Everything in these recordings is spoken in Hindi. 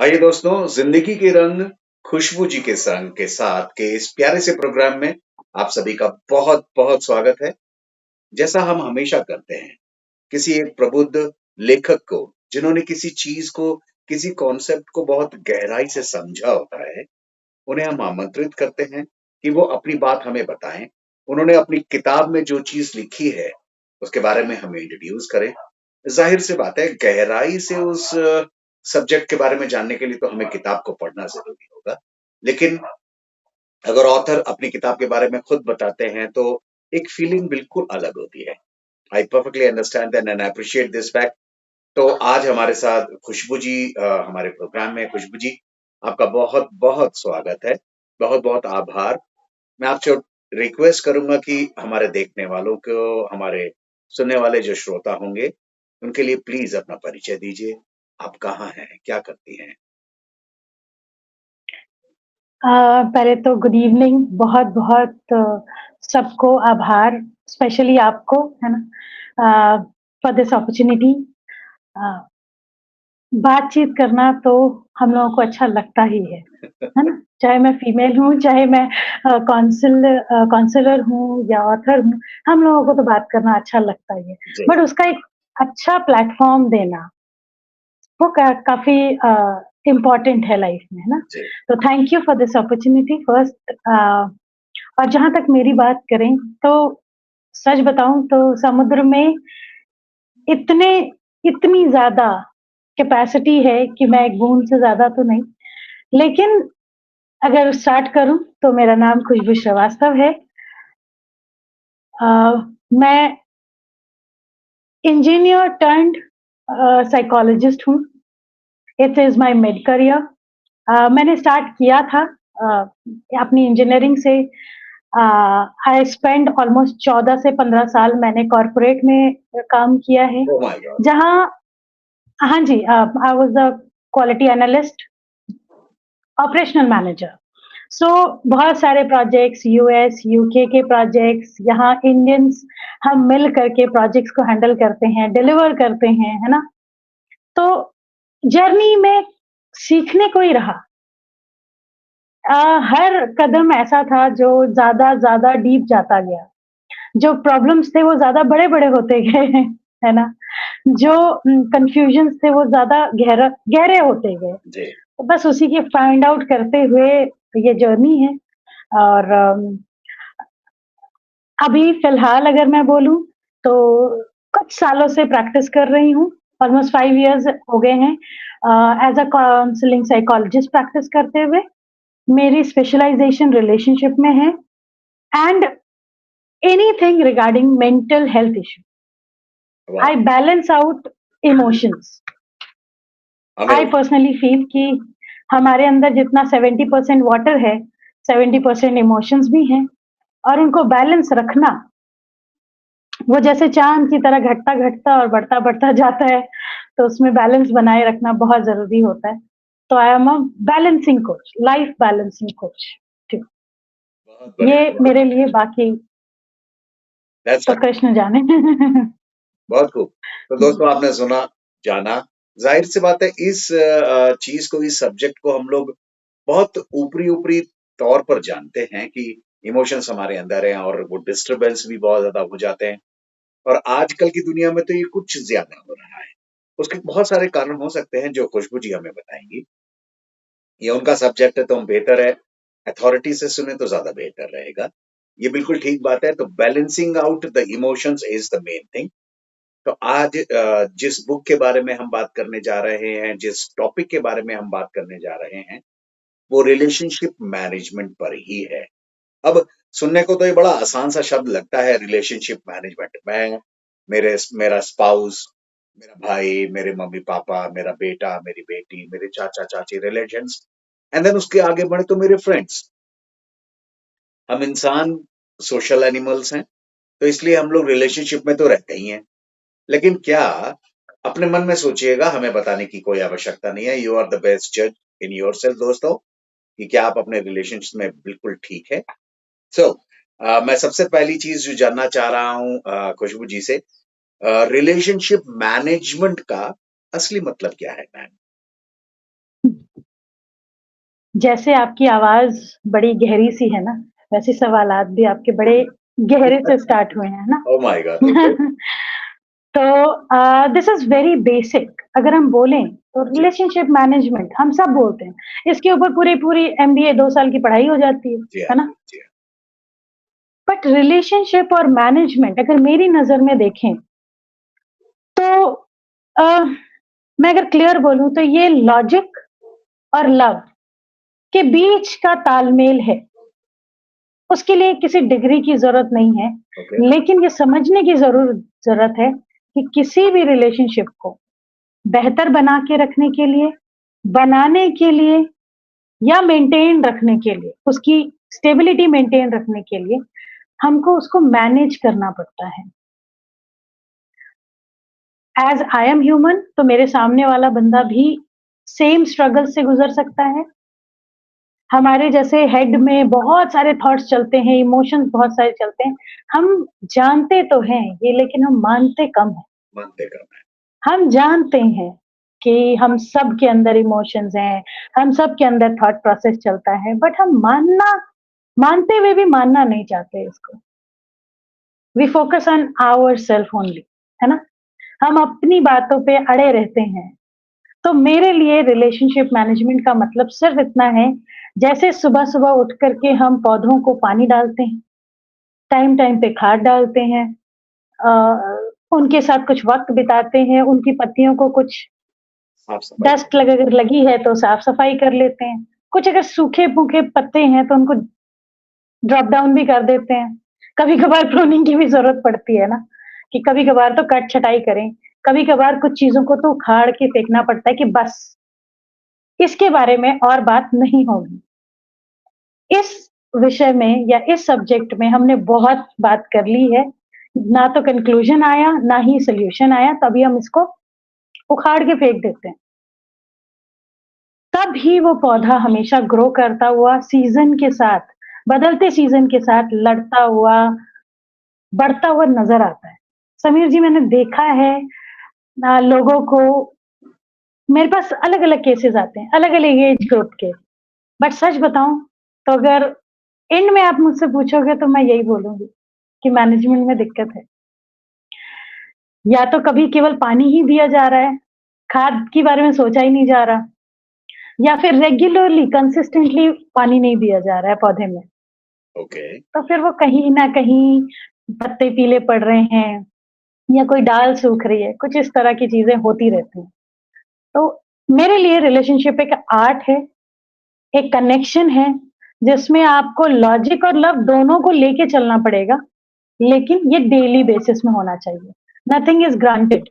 आइए दोस्तों, जिंदगी के रंग खुशबू जी के संग के साथ के इस प्यारे से प्रोग्राम में आप सभी का बहुत बहुत स्वागत है। जैसा हम हमेशा करते हैं, किसी एक प्रबुद्ध लेखक को, जिन्होंने किसी चीज को, किसी कॉन्सेप्ट को बहुत गहराई से समझा होता है, उन्हें हम आमंत्रित करते हैं कि वो अपनी बात हमें बताएं। उन्होंने अपनी किताब में जो चीज लिखी है, उसके बारे में हमें इंट्रोड्यूस करें। जाहिर सी बात है, गहराई से उस सब्जेक्ट के बारे में जानने के लिए तो हमें किताब को पढ़ना ज़रूरी होगा। लेकिन अगर ऑथर अपनी किताब के बारे में खुद बताते हैं, तो एक फीलिंग बिल्कुल अलग होती है। I perfectly understand that and I appreciate this fact. तो आज हमारे साथ खुशबू जी हमारे प्रोग्राम में। खुशबू जी, आपका बहुत-बहुत स्वागत है। बहुत-बहुत आभार। मैं आपसे रिक्वेस्ट करूँगा कि हमारे देखने वालों को, हमारे सुनने वाले जो श्रोता होंगे, उनके लिए प्लीज़ अपना परिचय दीजिए। आप कहाँ हैं? क्या करती हैं? पहले तो गुड इवनिंग। बहुत-बहुत सबको आभार, स्पेशली आपको, है ना, फॉर दिस अपॉर्च्युनिटी। अ, बातचीत करना तो हम लोगों को अच्छा लगता ही है ना? चाहे मैं फीमेल हूँ, चाहे मैं काउंसलर हूँ या ऑथर हूँ, हम लोगों को तो बात करना अच्छा लगता ही है। जी, बट उसका एक अच्छा प्लेटफ़ॉर्म देना, वो काफ़ी इम्पोर्टेंट है लाइफ में, है ना? जी। तो thank you for this opportunity first. और जहाँ तक मेरी बात करें, तो सच बताऊँ तो समुद्र में इतने इतनी ज़्यादा कैपेसिटी है कि मैं एक बूँद से ज़्यादा तो नहीं, लेकिन अगर स्टार्ट करूँ तो मेरा नाम खुशबू श्रीवास्तव है। अ, मैं इंजीनियर टर्न्ड साइकोलॉजिस्ट हूँ। It is my mid career. मैंने स्टार्ट किया था अपनी इंजीनियरिंग से। आई स्पेंड ऑलमोस्ट 14 से 15 साल मैंने कॉर्पोरेट में काम किया है, ओह माय गॉड! जहाँ हाँ जी, I was a quality analyst, operational manager. So बहुत सारे प्रोजेक्ट्स, यूएस, यूके के प्रोजेक्ट्स, यहाँ इंडियंस हम मिल करके प्रोजेक्ट्स को हैंडल करते हैं, डिलीवर करते हैं, है ना? तो जर्नी में सीखने को ही रहा। अ, हर कदम ऐसा था जो ज़्यादा डीप जाता गया। जो प्रॉब्लम्स थे वो ज़्यादा बड़े-बड़े होते गए, है ना? जो कन्फ्यूजन्स थे वो ज़्यादा गहरे होते गए। जी, तो बस उसी के फाइंड आउट करते हुए ये जर्नी है। और अभी फ़िलहाल अगर मैं बोलूँ तो कुछ सालों से प्रैक्टिस कर रही हूँ। ऑलमोस्ट 5 इयर्स हो गए हैं as a counselling psychologist practice करते हुए। मेरी स्पेशलाइज़ेशन रिलेशनशिप में है and anything regarding mental health issue. वाह! I balance out emotions. I amazing. Personally feel कि हमारे अंदर जितना 70% वाटर है, 70% इमोशंस भी हैं और उनको बैलेंस रखना, वो जैसे चाँद की तरह घटता-घटता और बढ़ता-बढ़ता जाता है, तो उसमें बैलेंस बनाए रखना बहुत ज़रूरी होता है। तो I am a balancing coach, life balancing coach. ठीक, बहुत ये बढ़िया, बहुत मेरे लिए बढ़िया। बाकी दैट्स तो कृष्ण जाने। बहुत खूब। तो जी। दोस्तों, आपने सुना, जाना, ज़ाहिर-सी बात है, इस चीज़ को, इस सब्जेक्ट को हम लोग बहुत ऊपरी-ऊपरी तौर पर जानते हैं कि इमोशंस हमारे अंदर हैं और वो डिस्टर्बेंस भी बहुत ज़्यादा हो जाते हैं। और आजकल की दुनिया में तो ये कुछ ज़्यादा हो रहा है। उसके बहुत सारे कारण हो सकते हैं जो खुशबू जी हमें बताएँगी। ये उनका सब्जेक्ट है, तो हम बेहतर है अथॉरिटी से सुने तो ज़्यादा बेहतर रहेगा। ये बिल्कुल ठीक बात है। तो balancing out the emotions is the main thing. तो आज जिस बुक के बारे में हम बात करने जा रहे हैं, जिस टॉपिक के बारे में हम बात करने जा रहे हैं, वो रिलेशनशिप मैनेजमेंट पर ही है। अब सुनने को तो ये बड़ा आसान सा शब्द लगता है, रिलेशनशिप मैनेजमेंट। मैं, मेरा स्पाउस, मेरा भाई, मेरे मम्मी-पापा, मेरा बेटा, मेरी बेटी, मेरे चाचा-चाची, रिलेशन्स, एंड देन उसके आगे बढ़े तो मेरे फ्रेंड्स। हम इंसान सोशल एनिमल्स हैं, तो इसलिए हम लोग रिलेशनशिप में तो रहते ही हैं। लेकिन क्या, अपने मन में सोचिएगा, हमें बताने की कोई आवश्यकता नहीं है। यू आर द बेस्ट जज इन योरसेल्फ दोस्तों, कि क्या आप अपने रिलेशनशिप में बिल्कुल ठीक है। सो मैं सबसे पहली चीज़ जो जानना चाह रहा हूँ खुशबू जी से, रिलेशनशिप मैनेजमेंट का असली मतलब क्या है मैम? जैसे आपकी आवाज़ बड़ी गहरी-सी है ना, वैसे सवालात भी आपके बड़े गहरे से स्टार्ट हुए हैं, है ना? Oh my God! ओके। तो दिस इज़ वेरी बेसिक अगर हम बोलें तो जी, रिलेशनशिप मैनेजमेंट हम सब बोलते हैं। इसके ऊपर पूरी-पूरी एमबीए 2 साल की पढ़ाई हो जाती जी हाँ, है ना? जी हाँ। बट रिलेशनशिप और मैनेजमेंट अगर मेरी नज़र में देखें तो अ, मैं अगर क्लियर बोलूँ तो ये लॉजिक और लव के बीच का तालमेल है। उसके लिए किसी डिग्री की ज़रूरत नहीं है, ओके, लेकिन ये समझने की ज़रूरत है कि किसी भी रिलेशनशिप को बेहतर बना के रखने के लिए, बनाने के लिए या मेंटेन रखने के लिए, उसकी स्टेबिलिटी मेंटेन रखने के लिए हमको उसको मैनेज करना पड़ता है। एज़ आई एम ह्यूमन तो मेरे सामने वाला बंदा भी सेम स्ट्रगल से गुज़र सकता है। हमारे जैसे हेड में बहुत सारे थॉट्स चलते हैं, इमोशंस बहुत सारे चलते हैं। हम जानते तो हैं ये लेकिन हम मानते कम हैं। मानते करना है। हम जानते हैं कि हम सब के अंदर इमोशंस हैं, हम सब के अंदर थॉट प्रोसेस चलता है, बट हम मानते हुए भी मानना नहीं चाहते इसको। We focus on ourselves only, है ना? हम अपनी बातों पे अड़े रहते हैं। तो मेरे लिए रिलेशनशिप मैनेजमेंट का मतलब सिर्फ इतना है, जैसे सुबह-सुबह उठ कर के हम पौधों को पानी डालते हैं, टाइम-टाइम पे खाद डालते हैं, अ, उनके साथ कुछ वक़्त बिताते हैं, उनकी पत्तियों को कुछ साफ-सफाई डस्ट लग अगर लगी है तो साफ-सफाई कर लेते हैं। कुछ अगर सूखे-फूखे पत्ते हैं तो उनको ड्रॉप डाउन भी कर देते हैं। कभी-कभार प्रूनिंग की भी ज़रूरत पड़ती है ना, कि कभी-कभार तो कट छँटाई करें, कभी-कभार कुछ चीज़ों को तो उखाड़ के फेंकना पड़ता है कि बस, इसके बारे में और बात नहीं होगी। इस विषय में या इस सब्जेक्ट में हमने बहुत बात कर ली है, ना तो कन्क्लूज़न आया, ना ही सॉल्यूशन आया, तभी हम इसको उखाड़ के फेंक देते हैं। तब ही वो पौधा हमेशा ग्रो करता हुआ सीज़न के साथ, बदलते सीज़न के साथ लड़ता हुआ, बढ़ता हुआ नज़र आता है। समीर जी मैंने देखा है लोगों को मेरे पास अलग-अलग केसेज़ आते हैं, अलग-अलग एज ग्रुप के। बट सच बताऊँ तो अगर एंड में आप मुझसे पूछोगे तो मैं यही बोलूँगी कि मैनेजमेंट में दिक्कत है। या तो कभी केवल पानी ही दिया जा रहा है, खाद के बारे में सोचा ही नहीं जा रहा, या फिर रेगुलरली कंसिस्टेंटली पानी नहीं दिया जा रहा है पौधे में। ओके, तो फिर वो कहीं न कहीं पत्ते पीले पड़ रहे हैं या कोई डाल सूख रही है, कुछ इस तरह की चीज़ें होती रहती हैं। तो मेरे लिए रिलेशनशिप एक आर्ट है, एक कनेक्शन है, जिसमें आपको लॉजिक और लव दोनों को लेके चलना पड़ेगा, लेकिन ये डेली बेसिस में होना चाहिए। नथिंग इज़ ग्रांटेड,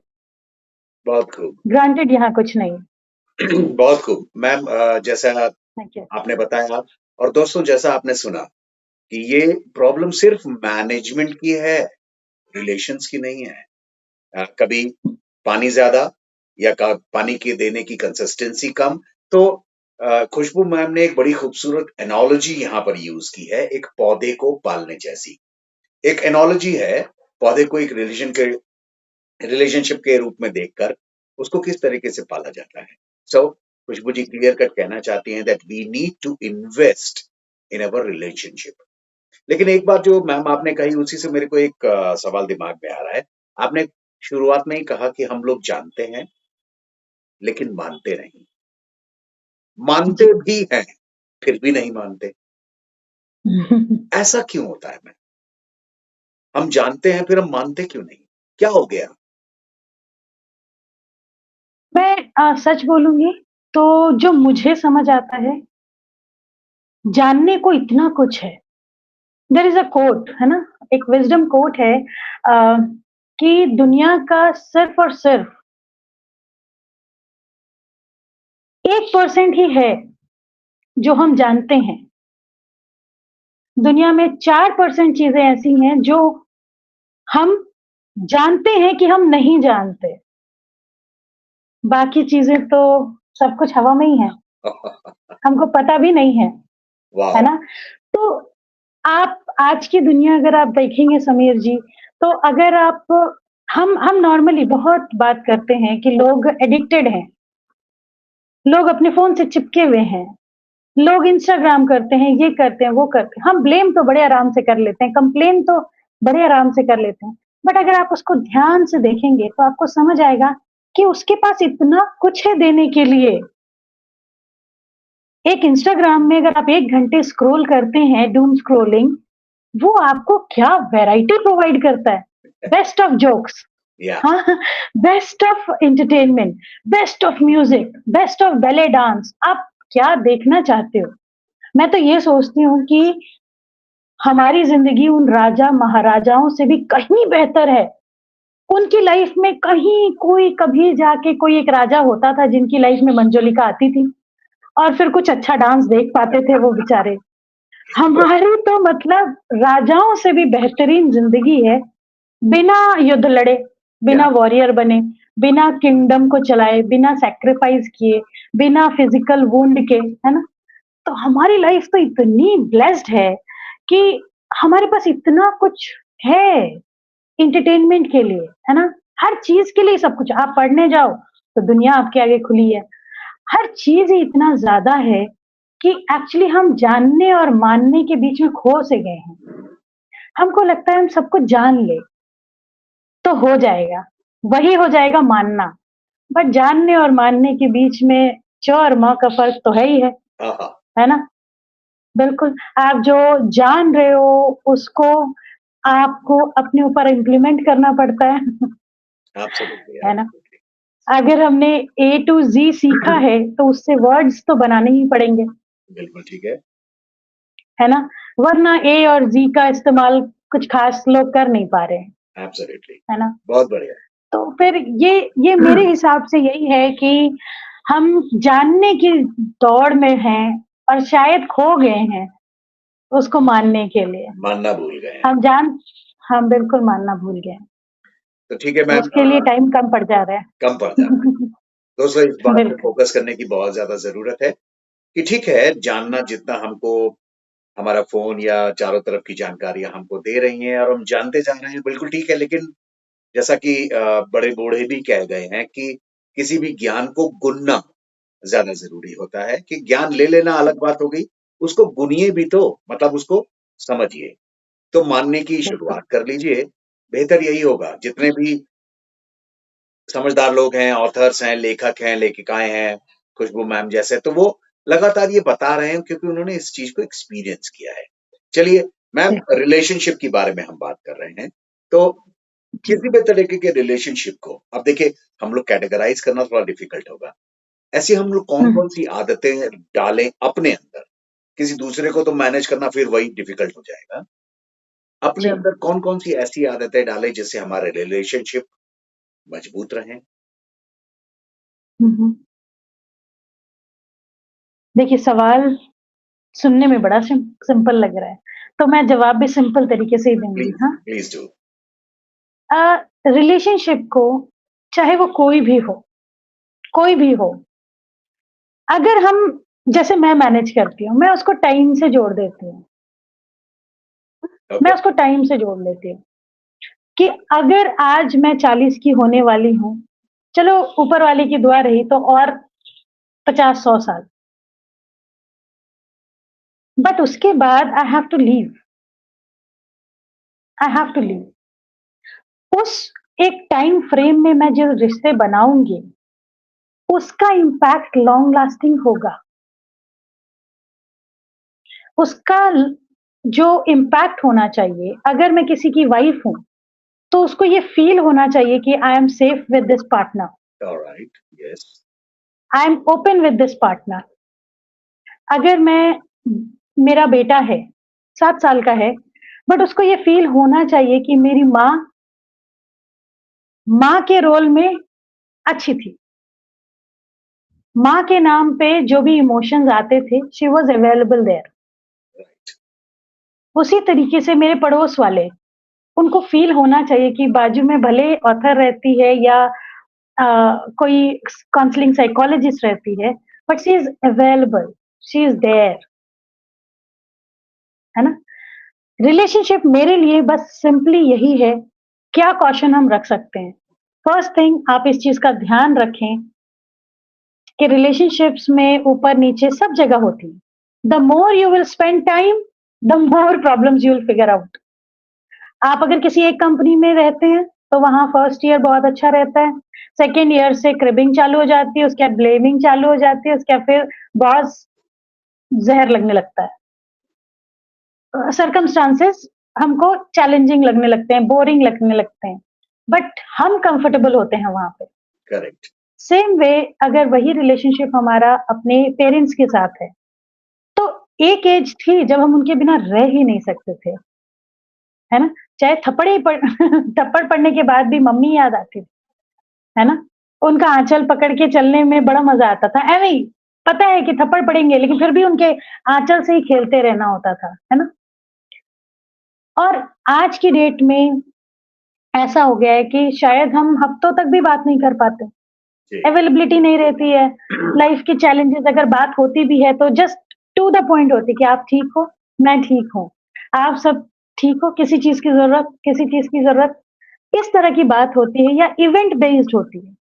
बहुत खूब, ग्रांटेड यहाँ कुछ नहीं है। बहुत खूब। मैम जैसा थैंक यू। आपने बताया और दोस्तों जैसा आपने सुना कि ये प्रॉब्लम सिर्फ़ मैनेजमेंट की है, रिलेशंस की नहीं है। कभी पानी ज़्यादा या का पानी के देने की कंसिस्टेंसी कम, तो खुशबू मैम ने एक बड़ी खूबसूरत एनालॉजी यहाँ पर यूज़ की है, एक पौधे को पालने जैसी। एक एनालॉजी है, पौधे को एक रिलेशनशिप के रूप में देखकर उसको किस तरीके से पाला जाता है। सो खुशबू जी क्लियर कट कहना चाहती हैं that we need to invest in our relationship. लेकिन एक बात जो मैम आपने कही उसी से मेरे को एक सवाल दिमाग में आ रहा है। आपने शुरुआत में ही कहा कि हम लोग जानते हैं, लेकिन मानते नहीं। मानते जी। भी हैं, फिर भी नहीं मानते। ऐसा क्यों होता है मैम? हम जानते हैं फिर हम मानते क्यों नहीं? क्या हो गया? मैं सच बोलूँगी तो जो मुझे समझ आता है, जानने को इतना कुछ है। देयर इज़ अ कोट है ना? एक विज़डम कोट है कि दुनिया का सिर्फ़ और सिर्फ़ 1% ही है जो हम जानते हैं। दुनिया में 4% चीज़ें ऐसी हैं जो हम जानते हैं कि हम नहीं जानते। बाकी चीज़ें तो सब कुछ हवा में ही है, हमको पता भी नहीं है वाओ! ना? तो आप आज की दुनिया अगर आप देखेंगे समीर जी, तो अगर आप हम नॉर्मली बहुत बात करते हैं कि लोग एडिक्टेड हैं, लोग अपने फ़ोन से चिपके हुए हैं, लोग इंस्टाग्राम करते हैं, ये करते हैं, वो करते हैं। हम ब्लेम तो बड़े आराम से कर लेते हैं, कंप्लेन तो बड़े आराम से कर लेते हैं। बट अगर आप उसको ध्यान से देखेंगे तो आपको समझ आएगा कि उसके पास इतना कुछ है देने के लिए। एक इंस्टाग्राम में अगर आप 1 घंटे स्क्रॉल करते हैं, डूम स्क्रॉलिंग, वो आपको क्या वैरायटी प्रोवाइड करता है। बेस्ट ऑफ जोक्स, या हाँ, best of entertainment, best of music, best of ballet dance. आप क्या देखना चाहते हो? मैं तो ये सोचती हूँ कि हमारी ज़िंदगी उन राजा-महाराजाओं से भी कहीं बेहतर है। उनकी लाइफ में कहीं कोई कभी जाके कोई एक राजा होता था जिनकी लाइफ में मंजुलिका आती थी और फिर कुछ अच्छा डांस देख पाते थे वो बेचारे। हमारी तो मतलब राजाओं से भी बेहतरीन ज़िंदगी है। बिना युद्ध लड़े, या बिना वॉरियर बने, बिना किंगडम को चलाए, बिना सैक्रिफाइस किए, बिना फिजिकल वुंड के, है ना? तो हमारी लाइफ तो इतनी ब्लेस्ड है कि हमारे पास इतना कुछ है एंटरटेनमेंट के लिए, है ना? हर चीज़ के लिए सब कुछ। आप पढ़ने जाओ, तो दुनिया आपके आगे खुली है। हर चीज़ ही इतना ज़्यादा है कि एक्चुअली हम जानने और मानने के बीच में खो से गए हैं। हमको लगता है हम सब कुछ जान लें, तो हो जाएगा, वही हो जाएगा मानना। बट जानने और मानने के बीच में च और म का फ़र्क तो है ही हाँ, हाँ, है ना? बिल्कुल, आप जो जान रहे हो उसको आपको अपने ऊपर इम्प्लीमेंट करना पड़ता है, एब्सोल्युटली, है ना? एब्सोल्युटली। अगर हमने ए टू ज़ी सीखा है, तो उससे वर्ड्स तो बनाने ही पड़ेंगे, बिल्कुल ठीक है, है ना? वरना ए और ज़ी का इस्तेमाल कुछ खास लोग कर नहीं पा रहे हैं, एब्सोल्युटली, है ना? बहुत बढ़िया। तो फिर ये मेरे हिसाब से यही है कि हम जानने की दौड़ में हैं और शायद खो गए हैं उसको मानने के लिए। मानना भूल गए हैं। हम जान हम बिल्कुल मानना भूल गए हैं। तो ठीक है मैम, उसके लिए टाइम कम पड़ जा रहा है। कम पड़ जाता है। दोस्तों इस बात पे बिल्कुल, फ़ोकस करने की बहुत ज़्यादा ज़रूरत है कि ठीक है, जानना जितना हमको हमारा फ़ोन या चारों तरफ की जानकारियाँ हमको दे रही हैं और हम जानते जा रहे हैं, बिल्कुल ठीक है। लेकिन जैसा कि बड़े बूढ़े भी कह गए हैं कि किसी भी ज्ञान को गुनना ज़्यादा ज़रूरी होता है कि ज्ञान ले लेना अलग बात हो गई, उसको गुनिए भी तो, मतलब उसको समझिए। तो मानने की बिल्कुल। शुरुआत कर लीजिए, बेहतर यही होगा। जितने भी समझदार लोग हैं, ऑथर्स हैं, लेखक हैं, लेखिकाएँ हैं, खुशबू मैम जैसे, तो वो लगातार ये बता रहे हैं क्योंकि उन्होंने इस चीज़ को एक्सपीरियंस किया है। चलिए मैम, बिल्कुल, रिलेशनशिप के बारे में हम बात कर रहे हैं। तो जी। किसी भी तरीके के रिलेशनशिप को अब देखिए, हम लोग कैटेगराइज़ करना थोड़ा डिफ़िकल्ट होगा। ऐसी हम लोग हुँ, कौन-कौन सी आदतें डालें अपने अंदर? किसी दूसरे को तो मैनेज करना फिर वही डिफ़िकल्ट हो जाएगा। अपने जी। अंदर कौन-कौन सी ऐसी आदतें डालें जिससे हमारे रिलेशनशिप मजबूत रहें? हुँ, हुँ। देखिए सवाल सुनने में बड़ा सिंपल लग रहा है, तो मैं जवाब भी सिंपल तरीके से ही दूँगी, प्लीज़, हाँ? Please do. रिलेशनशिप को चाहे वो कोई भी हो, अगर हम जैसे मैं मैनेज करती हूँ, मैं उसको टाइम से जोड़ देती हूँ। मैं ओके, उसको टाइम से जोड़ लेती हूँ कि अगर आज मैं 40 की होने वाली हूँ, चलो ऊपर वाले की दुआ रही तो और 50-100 साल, बट उसके बाद आई हैव टू लीव। उस एक टाइम फ्रेम में मैं जो रिश्ते बनाऊँगी, उसका इम्पैक्ट लॉन्ग लास्टिंग होगा। उसका ल जो इम्पैक्ट होना चाहिए, अगर मैं किसी की वाइफ हूँ, तो उसको ये फ़ील होना चाहिए कि I am safe with this partner, alright, yes, I am open with this partner. अगर मैं मेरा बेटा है, 7 साल का है, बट उसको ये फ़ील होना चाहिए कि मेरी माँ के रोल में अच्छी थी। माँ के नाम पे जो भी इमोशंस आते थे, she was available there. Right, उसी तरीके से मेरे पड़ोस वाले, उनको फ़ील होना चाहिए कि बाजू में भले ऑथर रहती है या कोई काउंसलिंग साइकोलॉजिस्ट रहती है, but she is available, she is there, है ना? रिलेशनशिप मेरे लिए बस सिंपली यही है, क्या कॉशन हम रख सकते हैं? फर्स्ट थिंग आप इस चीज़ का ध्यान रखें कि रिलेशनशिप्स में ऊपर-नीचे सब जगह होती है। The more you will spend time, the more problems you will figure out. आप अगर किसी एक कंपनी में रहते हैं तो वहां फर्स्ट ईयर बहुत अच्छा रहता है, सेकेंड ईयर से क्रिबिंग चालू हो जाती है, उसके बाद ब्लेमिंग चालू हो जाती है, उसके बाद फिर बॉस जहर लगने लगता है, सरकमस्टांसेस हमको चैलेंजिंग लगने लगते हैं, बोरिंग लगने लगते हैं, बट हम कंफर्टेबल होते हैं वहां पे। करेक्ट। सेम वे अगर वही रिलेशनशिप हमारा अपने पेरेंट्स के साथ है, तो एक एज थी जब हम उनके बिना रह ही नहीं सकते थे, है ना? चाहे थप्पड़ ही पड़ थप्पड़ पड़ने के बाद भी मम्मी याद आती थी, है ना? उनका आंचल पकड़ के चलने में बड़ा मजा आता था। ऐवे ही पता है कि थप्पड़ पड़ेंगे लेकिन फिर भी उनके आंचल से ही खेलते रहना होता था, है ना? और आज की डेट में ऐसा हो गया है कि शायद हम हफ्तों तक भी बात नहीं कर पाते, जी। अवेलेबिलिटी नहीं रहती है, लाइफ के चैलेंजेस अगर बात होती भी है तो जस्ट टू द पॉइंट होती है कि आप ठीक हो, मैं ठीक हूँ, आप सब ठीक हो, किसी चीज की जरूरत, किसी चीज की जरूरत, इस तरह की बात होती है या इवेंट बेस्ड होती है।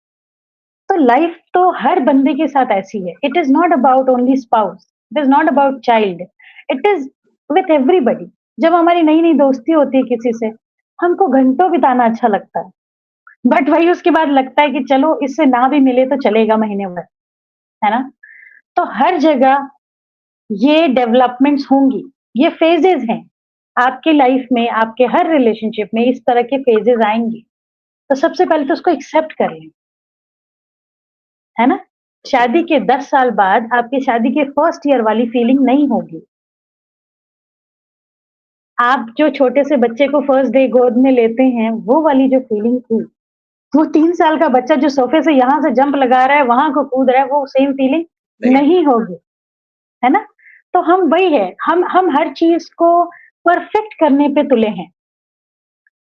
तो लाइफ तो हर बंदे के साथ ऐसी है, it is not about only spouse, it is not about child, it is with everybody. जब हमारी नई नई दोस्ती होती है किसी से, हमको घंटों बिताना अच्छा लगता है, बट वही उसके बाद लगता है कि चलो इससे ना भी मिले तो चलेगा महीने भर, है ना? तो हर जगह ये डेवलपमेंट्स होंगी, ये फेजेस हैं। आपकी लाइफ में, आपके हर रिलेशनशिप में इस तरह के फेजेस आएंगे। तो सबसे पहले तो उसको एक्सेप्ट कर लें, है ना? ओके। शादी के 10 साल बाद आपकी शादी के फर्स्ट ईयर वाली फीलिंग नहीं होगी। आप जो छोटे से बच्चे को फर्स्ट डे गोद में लेते हैं, वो वाली जो फीलिंग थी, वो 3 साल का बच्चा जो सोफे से यहाँ से जंप लगा रहा है, वहाँ को कूद रहा है, वो सेम फीलिंग नहीं। नहीं होगी, है ना? तो हम वही है, हम हर चीज़ को परफेक्ट करने पे तुले हैं।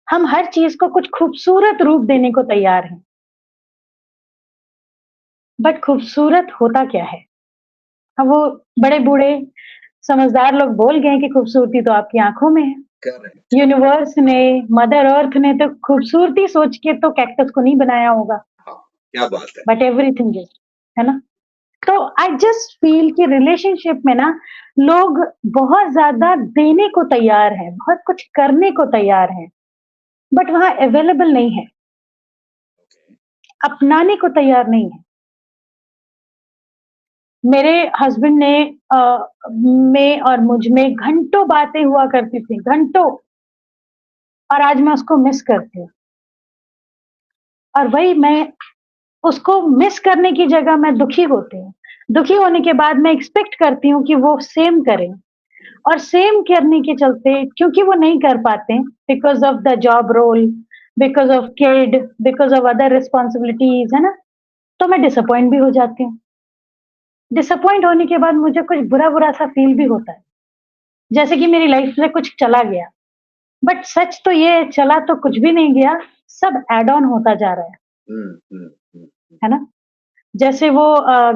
हम हर चीज़ को कुछ खूबसूरत रूप देने को तैयार हैं। बट खूबसूरत होता क्या है? अब वो बड़े-बूढ़े समझदार लोग बोल गए हैं कि खूबसूरती तो आपकी आँखों में है। करेक्ट। यूनिवर्स ने, मदर अर्थ ने तो खूबसूरती सोच के तो कैक्टस को नहीं बनाया होगा, हाँ, क्या बात है। बट एवरीथिंग इज़, है ना? तो आई जस्ट फील कि रिलेशनशिप में ना लोग बहुत ज़्यादा देने को तैयार हैं, बहुत कुछ करने को तैयार हैं, बट वहाँ अवेलेबल नहीं है, ओके। अपनाने को तैयार नहीं है। मेरे हस्बैंड ने में और मुझ में घंटों बातें हुआ करती थी, घंटों, और आज मैं उसको मिस करती हूँ। और वही मैं उसको मिस करने की जगह मैं दुखी होती हूँ। दुखी होने के बाद मैं एक्सपेक्ट करती हूँ कि वो सेम करें, और सेम करने के चलते क्योंकि वो नहीं कर पाते because of the job role, because of kid, because of other responsibilities, है ना? तो मैं डिसअपॉइंट भी हो जाती हूँ। डिसअपॉइंट होने के बाद मुझे कुछ बुरा-बुरा सा फ़ील भी होता है, जैसे कि मेरी लाइफ़ से कुछ चला गया। बट सच तो ये है, चला तो कुछ भी नहीं गया, सब ऐड ऑन होता जा रहा हुँ, हुँ, हुँ, हुँ। है ना? जैसे वो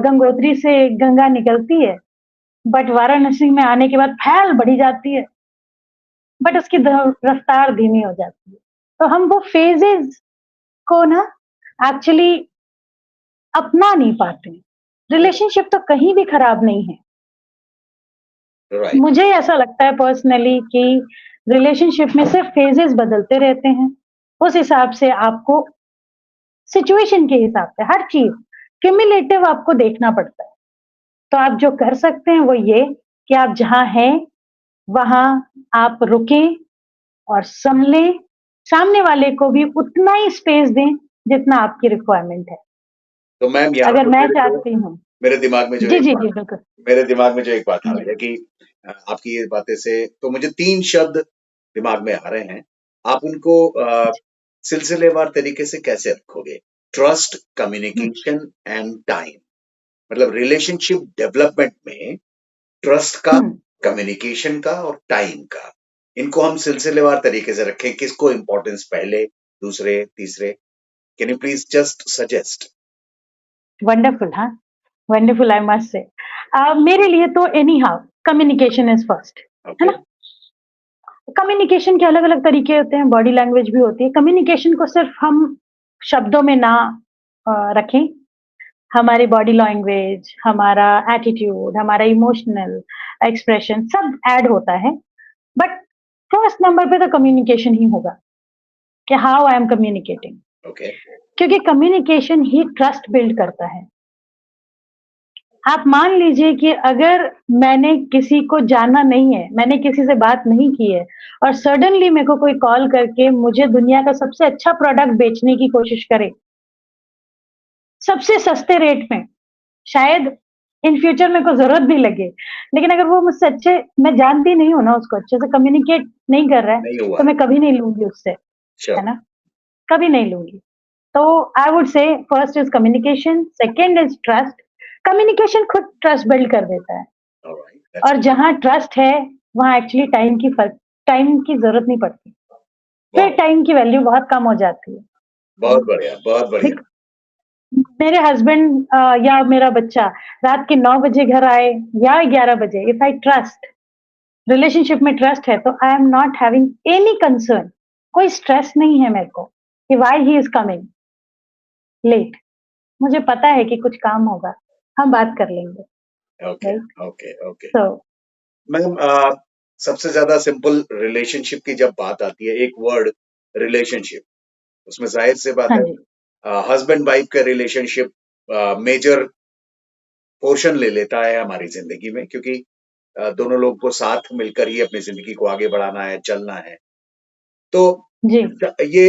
गंगोत्री से गंगा निकलती है, बट वाराणसी में आने के बाद फैल बढ़ी जाती है, बट उसकी रफ्तार धीमी हो जाती है। तो हम वो फेजेस को ना एक्चुअली अपना नहीं पाते। करेक्ट। रिलेशनशिप तो कहीं भी खराब नहीं है। राइट। मुझे ऐसा लगता है पर्सनली कि रिलेशनशिप में सिर्फ फेजेस बदलते रहते हैं। उस हिसाब से आपको सिचुएशन के हिसाब से हर चीज क्यूमुलेटिव आपको देखना पड़ता है। तो आप जो कर सकते हैं वो ये कि आप जहाँ हैं वहाँ आप रुकें और संभलें, सामने वाले को भी उतना ही स्पेस दें जितना आपकी रिक्वायरमेंट है। तो मैम यहाँ अगर पर मैं चाहती हूँ। मेरे दिमाग में जो जी, एक जी, बात जी, बिल्कुल। मेरे दिमाग में जो एक बात आ जी। रही है कि आपकी ये बातें से तो मुझे 3 शब्द दिमाग में आ रहे हैं। आप उनको सिलसिलेवार तरीके से कैसे रखोगे? Trust, hmm, communication and time. मतलब रिलेशनशिप डेवलपमेंट में ट्रस्ट का, हुँ। कम्युनिकेशन का और टाइम का, इनको हम सिलसिलेवार तरीके से रखें। किसको इम्पोर्टेंस पहले, दूसरे, तीसरे? Can you please just suggest? Wonderful, हाँ, वंडरफुल आई मस्ट से। मेरे लिए तो any how communication is first, है ओके। ना? कम्युनिकेशन के अलग-अलग तरीके होते हैं, बॉडी लैंग्वेज भी होती है। कम्युनिकेशन को सिर्फ हम शब्दों में ना रखें, हमारी बॉडी लैंग्वेज, हमारा एटीट्यूड, हमारा इमोशनल, एक्सप्रेशन सब ऐड होता है, बट फर्स्ट नंबर पे तो कम्युनिकेशन ही होगा कि how I am communicating, okay, क्योंकि कम्युनिकेशन ही ट्रस्ट बिल्ड करता है। आप मान लीजिए कि अगर मैंने किसी को जाना नहीं है, मैंने किसी से बात नहीं की है और सडनली मेरे को कोई कॉल करके मुझे दुनिया का सबसे अच्छा प्रोडक्ट बेचने की कोशिश करे, सबसे सस्ते रेट में, शायद इन फ्यूचर मेरे को ज़रूरत भी लगे। लेकिन अगर वो मुझसे अच्छे, मैं जानती नहीं हूँ ना उसको, अच्छे से कम्युनिकेट नहीं कर रहा है, नहीं हुआ तो है। मैं कभी नहीं लूँगी उससे, श्योर, है ना? कभी नहीं लूँगी। तो I would say first is communication, second is trust. Communication खुद ट्रस्ट बिल्ड कर देता है ऑलराइट, दैट्स और जहाँ ट्रस्ट है, वहाँ एक्चुअली टाइम की ज़रूरत नहीं पड़ती। फिर वाओ! टाइम की वैल्यू बहुत कम हो जाती है बहुत ना? बढ़िया, बहुत बढ़िया। देख, मेरे हस्बैंड या मेरा बच्चा रात के 9 बजे घर आए या 11 बजे, इफ आई ट्रस्ट, रिलेशनशिप में ट्रस्ट है, तो I am not having any concern, कोई स्ट्रेस नहीं है मेरे को कि why he is coming late. मुझे पता है कि कुछ काम होगा, हम बात कर लेंगे, okay, right? Okay, okay. So ma'am, सबसे ज़्यादा सिंपल रिलेशनशिप की जब बात आती है, एक वर्ड रिलेशनशिप, उसमें ज़ाहिर-सी बात हाँ है, जी, हस्बैंड वाइफ का रिलेशनशिप मेजर पोर्शन ले लेता है हमारी ज़िंदगी में, क्योंकि दोनों लोग को साथ मिलकर ही अपनी ज़िंदगी को आगे बढ़ाना है, चलना है। तो जी, ये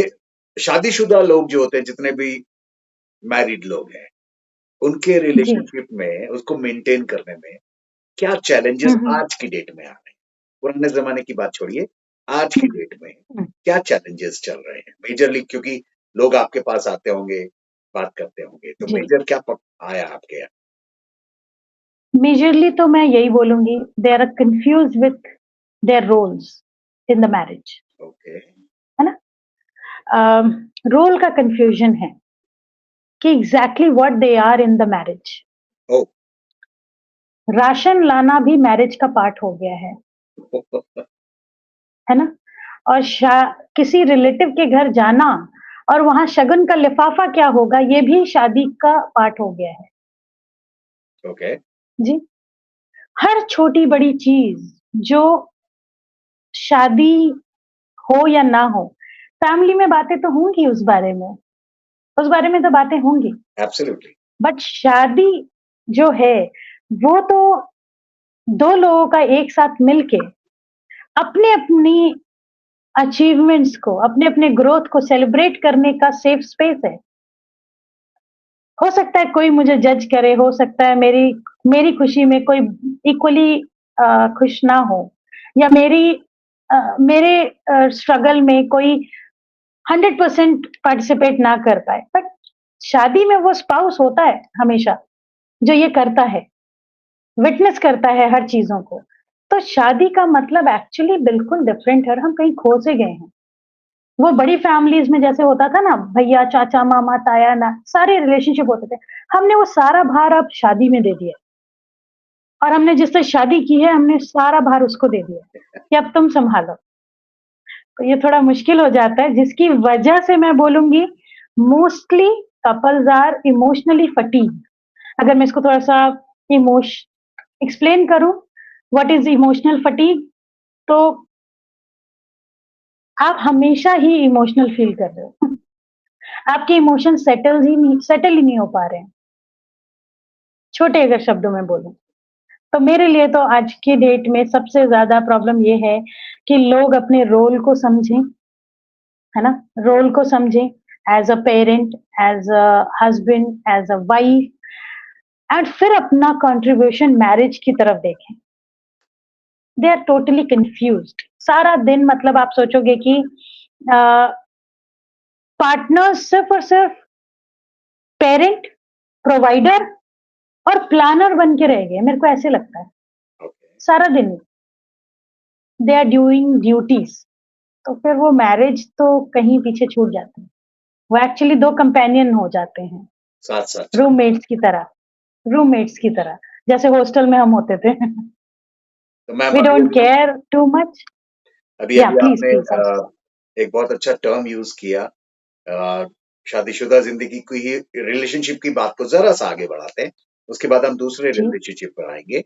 शादीशुदा लोग जो होते हैं, जितने भी मैरिड लोग हैं, उनके जी। रिलेशनशिप में उसको मेंटेन करने में क्या चैलेंजेस हम्म, आज की डेट में आ रहे हैं? पुराने ज़माने की बात छोड़िए, आज की हम्म, डेट में हम्म, क्या चैलेंजेस चल रहे हैं? मेजरली क्योंकि लोग आपके पास आते होंगे, बात करते होंगे, तो जी। मेजर क्या आया आपके यहाँ? मेजरली तो मैं यही बोलूंगी, they are confused with their roles in the marriage, okay, है ना? रोल का कंफ्यूजन है कि exactly what they are in the marriage. Oh! Ration लाना भी मैरिज का पार्ट हो गया है ना? और किसी रिलेटिव के घर जाना और वहां शगुन का लिफाफा क्या होगा, ये भी शादी का पार्ट हो गया है। ओके, जी, हर छोटी बड़ी चीज जो शादी हो या ना हो, फैमिली में बातें तो होंगी उस बारे में तो बातें होंगी, एब्सोल्युटली, बट शादी जो है वो तो दो लोगों का एक साथ मिलके अपने अपनी अचीवमेंट्स को, अपने अपने ग्रोथ को सेलिब्रेट करने का सेफ स्पेस है। हो सकता है कोई मुझे जज करे, हो सकता है मेरी मेरी खुशी में कोई इक्वली खुश ना हो, या मेरे स्ट्रगल में कोई 100% पार्टिसिपेट ना कर पाए, बट शादी में वो स्पाउस होता है हमेशा, जो ये करता है, विटनेस करता है हर चीजों को। तो शादी का मतलब एक्चुअली बिल्कुल डिफरेंट है और हम कहीं खो से गए हैं। वो बड़ी फैमिलीज में जैसे होता था ना, भैया चाचा मामा ताया ना, सारे रिलेशनशिप होते थे, हमने वो सारा भार अब शादी में दे दिया और हमने जिससे शादी की है हमने सारा भार उसको दे दिया कि अब तुम संभालो। तो ये थोड़ा मुश्किल हो जाता है, जिसकी वजह से मैं बोलूंगी mostly couples are emotionally fatigue. अगर मैं इसको थोड़ा सा इमोश एक्सप्लेन करूं, व्हाट इज इमोशनल फटीग, तो आप हमेशा ही इमोशनल फील कर रहे हो, आपके इमोशन सेटल ही नहीं हो पा रहे हैं, छोटे अगर शब्दों में बोलूं। तो मेरे लिए तो आज की डेट में सबसे ज्यादा प्रॉब्लम ये है कि लोग अपने रोल को समझें, है ना? रोल को समझें, as a parent, as a husband, as a wife, and फिर अपना कंट्रीब्यूशन मैरिज की तरफ देखें। They are totally confused. सारा दिन मतलब आप सोचोगे कि पार्टनर्स सिर्फ और सिर्फ पेरेंट, प्रोवाइडर और प्लानर बन के रह गए, मेरे को ऐसे लगता है। ओके, सारा दिन दे आर डूइंग ड्यूटीज, तो फिर वो मैरिज तो कहीं पीछे छूट जाती है। वो एक्चुअली दो कंपेनियन हो जाते हैं, साथ-साथ चल। रूममेट्स की तरह, रूममेट्स की तरह, जैसे हॉस्टल में हम होते थे। तो मैम, वी डोंट अभी-अभी केयर टू मच। या अभी-अभी प्लीज आपने प्लीज, एक बहुत अच्छा टर्म यूज़ किया, अ, शादीशुदा ज़िंदगी की ही रिलेशनशिप की बात को ज़रा-सा आगे बढ़ाते हैं, उसके बाद हम दूसरे जी, रिलेशनशिप पर आएँगे।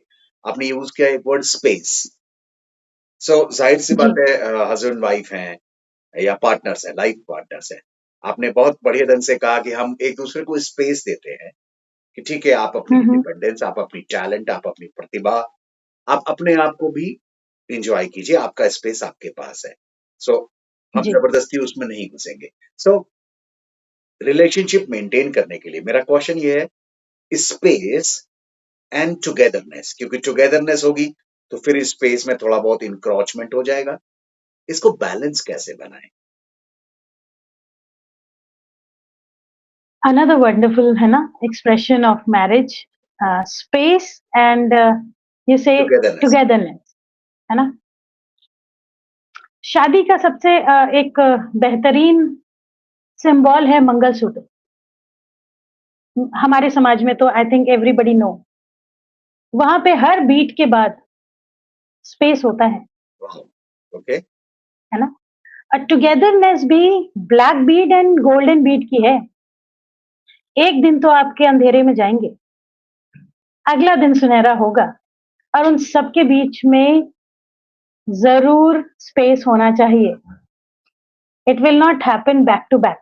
आपने यूज किया एक वर्ड स्पेस। सो जाहिर सी जी। बात है, हस्बैंड वाइफ हैं या पार्टनर्स हैं, लाइफ पार्टनर्स हैं। आपने बहुत बढ़िया ढंग से कहा कि हम एक दूसरे को स्पेस देते हैं कि ठीक है, आप अपनी हम्म। इंडिपेंडेंस, आप अपनी टैलेंट, आप अपनी प्रतिभा, आप अपने आप को भी एंजॉय कीजिए, आपका स्पेस आपके पास है। सो हम जी। जबरदस्ती उसमें नहीं घुसेंगे। सो रिलेशनशिप मेंटेन करने के लिए मेरा क्वेश्चन ये है, स्पेस एंड टुगेदरनेस, क्योंकि टुगेदरनेस होगी तो फिर स्पेस में थोड़ा बहुत इंक्रोचमेंट हो जाएगा। इसको बैलेंस कैसे बनाएं? अनदर वंडरफुल है ना expression of marriage, space and you से टुगेदरनेस। टुगेदरनेस, है ना। शादी का सबसे एक बेहतरीन सिंबल है मंगलसूत्र। हमारे समाज में तो आई थिंक एवरीबडी नो, वहां पे हर बीट के बाद स्पेस होता ओके। है ना। और टुगेदरनेस भी black Beed and golden Beed की है। एक दिन तो आपके अंधेरे में जाएंगे, अगला दिन सुनहरा होगा, और उन सबके बीच में जरूर स्पेस होना चाहिए। It will not happen back to back.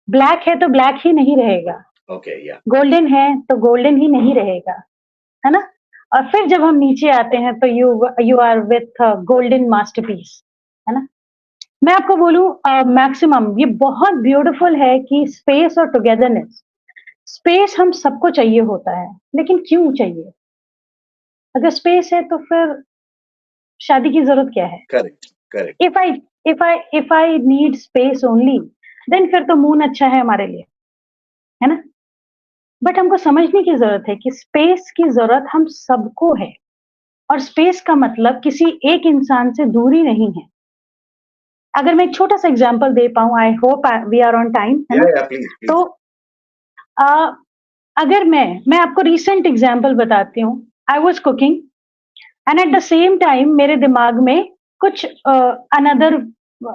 Black है तो ब्लैक ही नहीं रहेगा, ओके, या गोल्डन है तो गोल्डन ही नहीं रहेगा, है ना। और फिर जब हम नीचे आते हैं तो you you are with golden masterpiece, है ना। मैं आपको बोलूं मैक्सिमम ये बहुत ब्यूटीफुल है कि स्पेस और टुगेदरनेस। स्पेस हम सबको चाहिए होता है, लेकिन क्यों चाहिए? अगर स्पेस है तो फिर शादी की जरूरत क्या है? Correct, correct, if I if I need space only, then फिर तो मून अच्छा है हमारे लिए, है ना। बट हमको समझने की जरूरत है कि स्पेस की जरूरत हम सबको है, और स्पेस का मतलब किसी एक इंसान से दूरी नहीं है। अगर मैं एक छोटा सा एग्जांपल दे पाऊं, I hope we are on time, है ना। या प्लीज तो प्लीज। अ, अगर मैं आपको रीसेंट एग्जांपल बताती हूँ। I was cooking and at the same time मेरे दिमाग में कुछ अनदर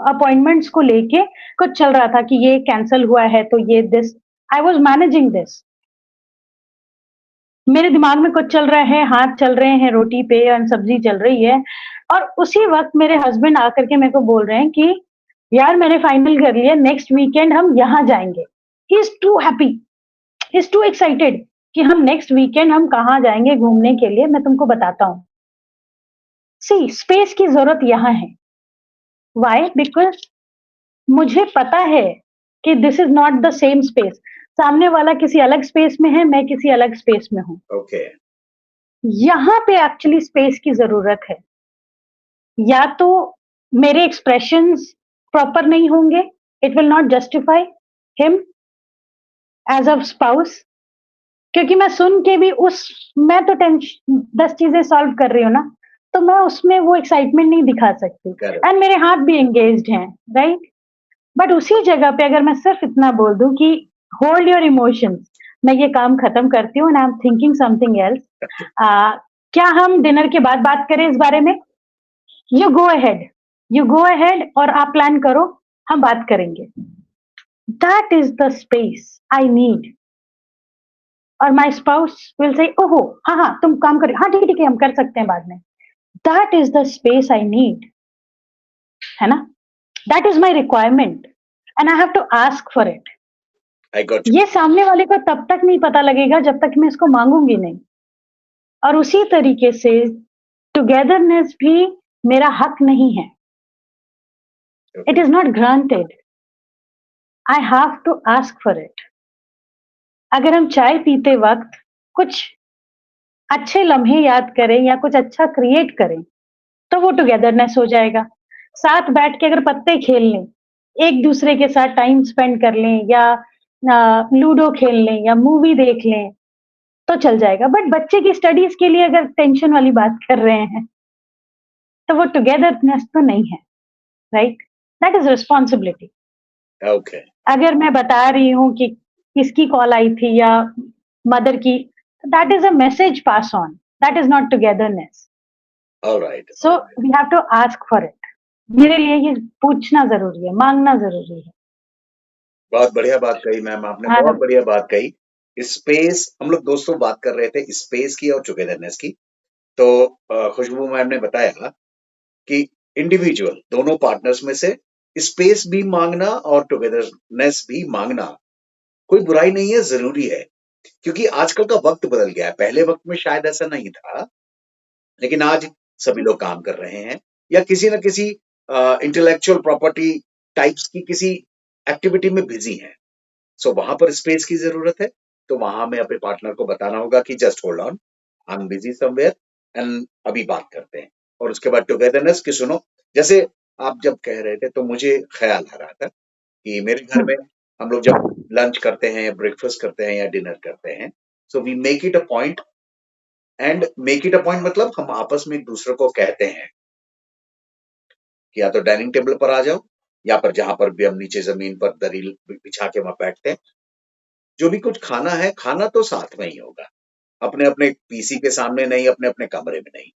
अपॉइंटमेंट्स को लेके कुछ चल रहा था कि ये कैंसिल हुआ है तो ये this, I was managing this. मेरे दिमाग में कुछ चल रहा है, हाथ चल रहे हैं रोटी पे और सब्जी चल रही है, और उसी वक्त मेरे हस्बैंड आकर के मेरे को बोल रहे हैं कि यार मैंने फाइनल कर लिया, नेक्स्ट वीकेंड हम यहाँ जाएंगे। He is too happy, he is too excited कि हम नेक्स्ट वीकेंड हम कहाँ जाएंगे घूमने के लिए, मैं तुमको बताता हूँ। सी, स्पेस की जरूरत यहाँ है। वाई? बिकॉज मुझे पता है कि this is not the same space. सामने वाला किसी अलग स्पेस में है, मैं किसी अलग स्पेस में हूँ। ओके। यहाँ पे एक्चुअली स्पेस की जरूरत है। या तो मेरे एक्सप्रेशंस प्रॉपर नहीं होंगे, it will not justify him as a spouse, क्योंकि मैं सुन के भी उस, मैं तो टेंशन 10 चीजें सॉल्व कर रही हूँ ना, तो मैं उसमें वो एक्साइटमेंट नहीं दिखा सकती। करेक्ट। एंड मेरे हाथ भी एंगेज्ड हैं, राइट। बट उसी जगह पे अगर मैं सिर्फ इतना बोल दूं कि होल्ड योर इमोशंस, मैं ये काम खत्म करती हूँ and I am thinking something else, क्या हम डिनर के बाद बात करें इस बारे में? You go ahead, you go ahead और आप प्लान करो, हम बात करेंगे। That is the space I need. और माई स्पाउस विल से ओहो, हाँ हाँ तुम काम करो, हाँ ठीक है ठीक है हम कर सकते हैं बाद में। That is the space I need, है ना। That is my requirement and I have to ask for it. I got ये सामने वाले को तब तक नहीं पता लगेगा जब तक मैं इसको मांगूंगी नहीं। और उसी तरीके से टुगेदरनेस भी मेरा हक नहीं है। You. It is not granted, I have to ask for it. अगर हम चाय पीते वक्त कुछ अच्छे लम्हे याद करें या कुछ अच्छा क्रिएट करें, तो वो टुगेदरनेस हो जाएगा। साथ बैठ के अगर पत्ते खेल लें, एक दूसरे के साथ टाइम स्पेंड कर लें, या लूडो खेल लें या मूवी देख लें, तो चल जाएगा। बट बच्चे की स्टडीज के लिए अगर टेंशन वाली बात कर रहे हैं, तो वो टुगेदरनेस तो नहीं है, right. That is responsibility. Okay. अगर मैं बता रही हूँ कि किसकी कॉल आई थी या मदर की, that is a message pass on, that is not togetherness. Alright, so alright. We have to ask for it. मेरे लिए ये पूछना जरूरी है, मांगना जरूरी है। बहुत बढ़िया बात कही मैम, आपने बहुत हाँ। बढ़िया बात कही। स्पेस, हम लोग दोस्तों बात कर रहे थे स्पेस की और टुगेदरनेस की। तो खुशबू मैम ने बताया कि इंडिविजुअल दोनों पार्टनर्स में से स्पेस भी मांगना और टुगेदरनेस भी मांगना कोई बुराई नहीं है, ज़रूरी है। क्योंकि आजकल का वक़्त बदल गया है, पहले वक़्त में शायद ऐसा नहीं था, लेकिन आज सभी लोग काम कर रहे हैं या किसी न किसी इंटेलेक्चुअल प्रॉपर्टी टाइप्स की किसी एक्टिविटी में बिज़ी हैं। सो वहाँ पर स्पेस की ज़रूरत है, तो वहाँ हमें अपने पार्टनर को बताना होगा कि just hold on, I am busy somewhere and अभी बात करते हैं। और उसके बाद टुगेदरनेस कि सुनो, जैसे आप जब कह रहे थे तो मुझे ख़्याल आ रहा था कि मेरे घर में हम लोग जब लंच करते हैं या ब्रेकफ़ास्ट करते हैं या डिनर करते हैं, so we make it a point and make it a point मतलब हम आपस में एक-दूसरे को कहते हैं कि या तो डाइनिंग टेबल पर आ जाओ या पर जहाँ पर भी हम नीचे ज़मीन पर दरी बिछा के वहाँ बैठते हैं। जो भी कुछ खाना है, खाना तो साथ में ही होगा। अपने-अपने पीसी के सामने नहीं, अपने-अपने कमरे में नहीं।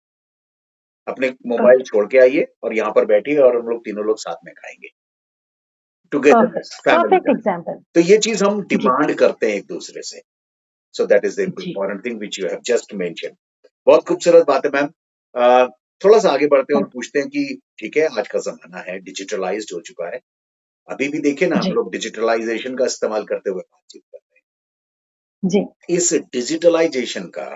अपने मोबाइल करेक्ट, छोड़ के आइए और यहाँ पर बैठिए और हम लोग तीनों लोग साथ में खाएँगे। Togetherness, perfect, family perfect time. Example. तो ये चीज़ हम जी, डिमांड करते हैं एक-दूसरे से। सो दैट इज़ द जी। Important thing which you have just mentioned. बहुत खूबसूरत बात है मैम। थोड़ा-सा आगे बढ़ते हैं और हुँ, पूछते हैं कि ठीक है, आज का ज़माना है, डिजिटलाइज़्ड हो चुका है। अभी भी देखिए ना, हम जी, लोग डिजिटलाइज़ेशन का इस्तेमाल करते हुए बातचीत कर रहे जी। हैं। इस डिजिटलाइज़ेशन का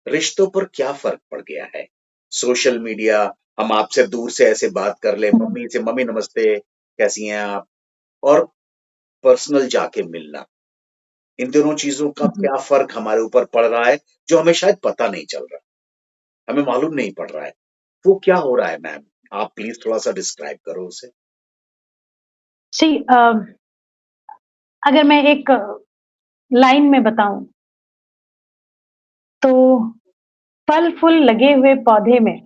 रिश्तों पर क्या फ़र्क पड़ गया है? सोशल मीडिया, हम आपसे दूर से ऐसे बात कर लें, हुँ, मम्मी से, "मम्मी नमस्ते, कैसी हैं आप?" और पर्सनल जाके मिलना। इन दोनों चीज़ों का जी। क्या फ़र्क हमारे ऊपर पड़ रहा है, जो हमें शायद पता नहीं चल रहा, हमें मालूम नहीं पड़ रहा है। वो क्या हो रहा है मैम? आप प्लीज़ थोड़ा-सा डिस्क्राइब करो उसे। सी अगर मैं एक लाइन में बताऊँ, तो फल-फूल लगे हुए पौधे में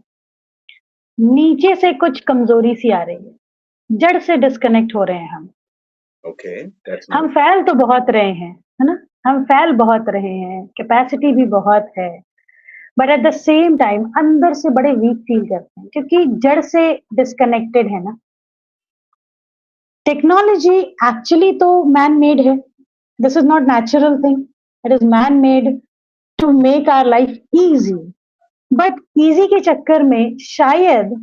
नीचे से कुछ कमज़ोरी सी आ रही है, जड़ से डिस्कनेक्ट हो रहे हैं हम। ओके, दैट्स हम नाइस। फैल तो बहुत रहे हैं, है ना? हम फैल बहुत रहे हैं, कैपेसिटी भी बहुत है, but at the same time अंदर से बड़े वीक फील करते हैं क्योंकि जड़ से डिस्कनेक्टेड है ना। टेक्नोलॉजी एक्चुअली तो मैन मेड है। This is not natural thing, it is man made to make our life easy. But easy के चक्कर में शायद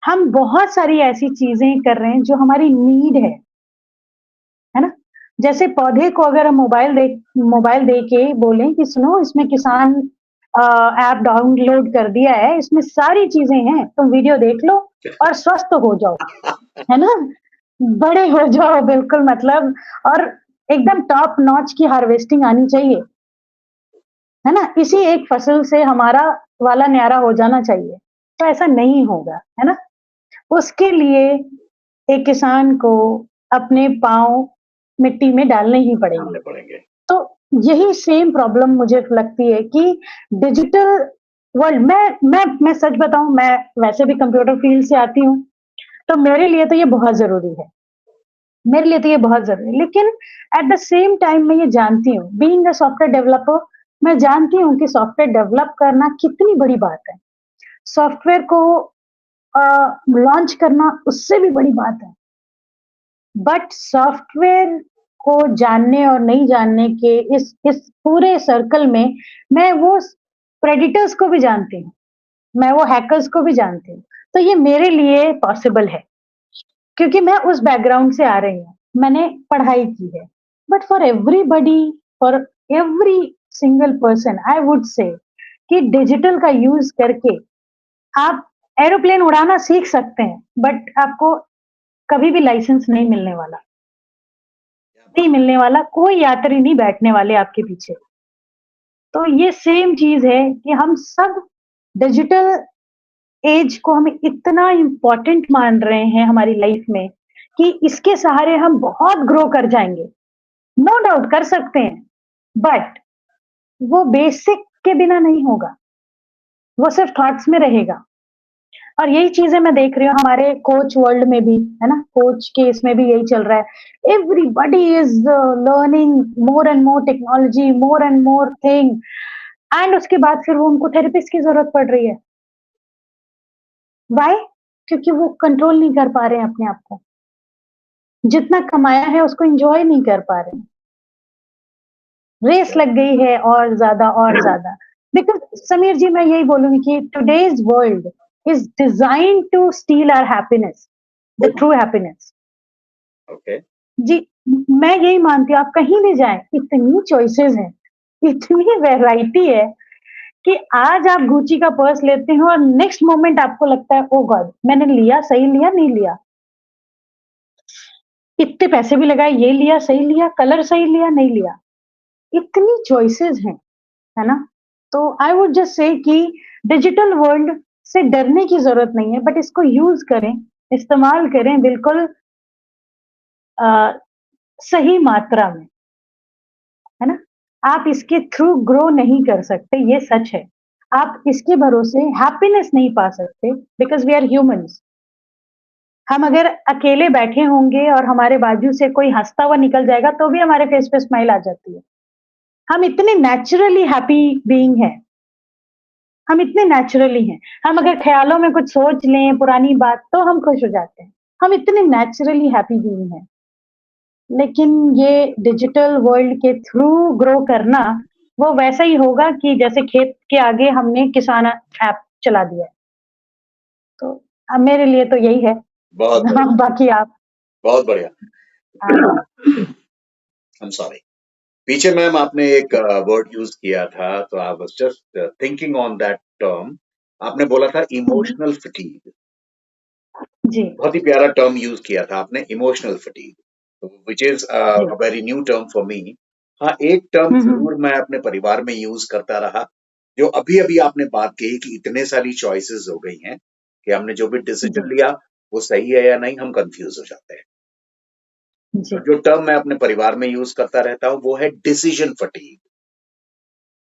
हम बहुत सारी ऐसी चीज़ें कर रहे हैं जो हमारी नीड है ना? जैसे पौधे को अगर हम मोबाइल दे के बोलें कि सुनो इसमें किसान ऐप डाउनलोड कर दिया है, इसमें सारी चीज़ें हैं, तुम वीडियो देख लो और स्वस्थ हो जाओ, है ना? बड़े हो जाओ बिल्कुल मतलब और एकदम टॉप नॉच की हार्वेस्टिंग आनी चाहिए, है ना? इसी एक फसल से हमारा वाला न्यारा हो जाना चाहिए, तो ऐसा नहीं होगा, है ना? उसके लिए एक किसान को अपने पाँव मिट्टी में डालने ही पड़ेंगे। जानने पड़ेंगे। तो यही सेम प्रॉब्लम मुझे लगती है कि डिजिटल वर्ल्ड मैं सच बताऊँ मैं वैसे भी कंप्यूटर फील्ड से आती हूँ, तो मेरे लिए तो ये बहुत ज़रूरी है। मेरे लिए तो ये बहुत ज़रूरी है। लेकिन एट द सेम टाइम मैं ये जानती हूँ, बीइंग अ सॉफ्टवेयर डेवलपर मैं जानती हूँ कि सॉफ्टवेयर डेवलप करना कितनी बड़ी बात है। सॉफ्टवेयर को अ, लॉन्च करना उससे भी बड़ी बात है। बट सॉफ्टवेयर को जानने और नहीं जानने के इस पूरे सर्कल में मैं वो प्रेडिटर्स को भी जानती हूँ, मैं वो हैकर्स को भी जानती हूँ। तो ये मेरे लिए पॉसिबल है क्योंकि मैं उस बैकग्राउंड से आ रही हूँ, मैंने पढ़ाई की है। But for every single person I would say कि डिजिटल का यूज़ करके आप एरोप्लेन उड़ाना सीख सकते हैं, बट आपको कभी भी लाइसेंस नहीं मिलने वाला। क्या नहीं बात मिलने वाला, कोई यात्री नहीं बैठने वाले आपके पीछे। तो ये सेम चीज़ है कि हम सब डिजिटल ऐज को हम इतना इम्पोर्टेंट मान रहे हैं हमारी लाइफ में कि इसके सहारे हम बहुत ग्रो कर जाएँगे। नो डाउट कर सकते हैं, बट वो बेसिक के बिना नहीं होगा, वो सिर्फ थॉट्स में रहेगा। और यही चीज़ें मैं देख रही हूँ हमारे कोच वर्ल्ड में भी, है ना? कोच के इसमें भी यही चल रहा है। Everybody is learning more and more technology, more and more thing and उसके बाद फिर वो उनको थेरेपिस्ट की ज़रूरत पड़ रही है। व्हाई? क्योंकि वो कंट्रोल नहीं कर पा रहे हैं अपने आप को। जितना कमाया है उसको एन्जॉय नहीं कर पा रहे हैं। रेस है? लग गई है और ज़्यादा और ज़्यादा। बिकॉज़ समीर जी मैं यही बोलूँगी कि today's world is designed to steal our happiness, the true happiness. Okay, जी, मैं यही मानती हूँ आप कहीं भी जाएँ, इतनी चॉइसेस हैं, इतनी वैरायटी है कि आज आप गुची का पर्स लेते हो और नेक्स्ट मोमेंट आपको लगता है ओह गॉड! मैंने लिया, सही लिया, नहीं लिया। इतने पैसे भी लगाए, ये लिया, सही लिया, कलर सही लिया, नहीं लिया। इतनी चॉइसेस हैं, है ना? तो आई वुड जस्ट से कि डिजिटल वर्ल्ड से डरने की ज़रूरत नहीं है, बट इसको यूज़ करें, इस्तेमाल करें बिल्कुल अ, सही मात्रा में, है ना? आप इसके थ्रू ग्रो नहीं कर सकते, ये सच है। आप इसके भरोसे हैप्पीनेस नहीं पा सकते बिकॉज़ वी आर ह्यूमन्स। हम अगर अकेले बैठे होंगे और हमारे बाजू से कोई हँसता हुआ निकल जाएगा, तो भी हमारे फेस पे स्माइल आ जाती है। हम इतने नेचुरली हैप्पी बीइंग हैं, हम इतने नेचुरली हैं। हम अगर ख़्यालों में कुछ सोच लें पुरानी बात, तो हम खुश हो जाते हैं। हम इतने नेचुरली हैप्पी बीइंग हैं। लेकिन ये डिजिटल वर्ल्ड के थ्रू ग्रो करना, वो वैसा ही होगा कि जैसे खेत के आगे हमने किसान ऐप चला दिया है। तो मेरे लिए तो यही है। बहुत बढ़िया, बाकी आप बहुत बढ़िया। हाँ। I am sorry. पीछे मैम आपने एक वर्ड यूज़ किया था, तो I was just thinking on that term. आपने बोला था हुँ, हुँ। Emotional fatigue. जी, बहुत ही प्यारा टर्म यूज़ किया था आपने, इमोशनल फटीग, व्हिच इज़ जी। A very new term for me. हाँ, एक टर्म हुँ, हुँ। ज़रूर मैं अपने परिवार में यूज़ करता रहा, जो अभी-अभी आपने बात कही कि इतने सारी चॉइसेस हो गई हैं, कि हमने जो भी जी, डिसीज़न लिया, वो सही है या नहीं, हम कन्फ्यूज़ हो जाते हैं। जी। तो जो टर्म मैं अपने परिवार में यूज़ करता रहता हूँ, वो है डिसीज़न फटीग।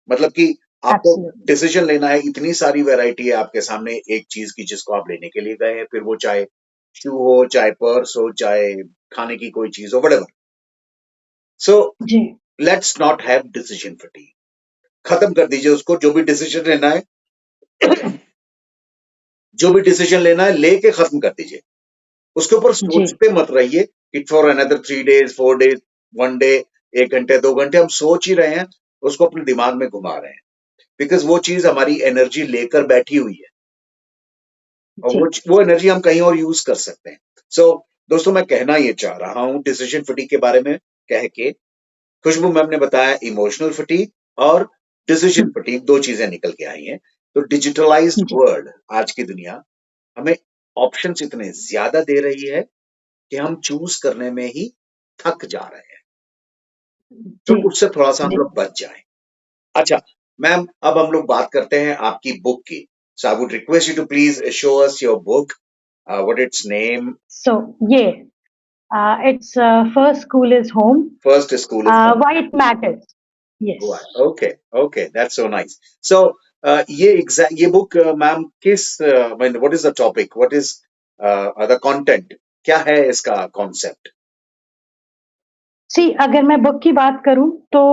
मतलब कि आपको एब्सोल्यूटली। डिसीज़न लेना है, इतनी सारी वैरायटी है आपके सामने एक चीज़ की जिसको आप लेने के लिए गए हैं, फिर वो चाहे शू हो, चाहे पर्स हो, चाहे खाने की कोई चीज़ हो, व्हाटएवर। सो जी, let's not have decision fatigue. खत्म कर दीजिए उसको, जो भी डिसीज़न लेना है जो भी डिसीज़न लेना है, लेके खत्म कर दीजिए। उसके ऊपर जी, सोचते मत रहिए कि for another 3 days, 4 days, 1 day, 1 घंटे, 2 घंटे हम सोच ही रहे हैं, उसको अपने दिमाग में घुमा रहे हैं। बिकॉज़ वो चीज़ हमारी एनर्जी लेकर बैठी हुई है। और जी। वो एनर्जी हम कहीं और यूज़ कर सकते हैं। सो दोस्तों, मैं कहना ये चाह रहा हूँ डिसीज़न फटीग के बारे में कह के, खुशबू मैम ने बताया इमोशनल फटीग और हुँ, डिसीज़न फटीग 2 चीज़ें निकल के आई हैं। तो डिजिटलाइज़्ड जी, वर्ल्ड, आज की दुनिया हमें ऑप्शंस इतने ज़्यादा दे रही है कि हम चूज़ करने में ही थक जा रहे हैं। तो जी, उससे थोड़ा-सा हम जी। लोग बच जाएँ। अच्छा, मैम अब हम लोग बात करते हैं आपकी बुक की। So I would request you to please show us your book, what it's name? So ये it's first school is home, first school is home. Why it matters. Yes. Okay, okay, that's so nice. So ये बुक मैम किस what is the topic? What is the content? क्या है इसका कॉन्सेप्ट? सी अगर मैं बुक की बात करूँ तो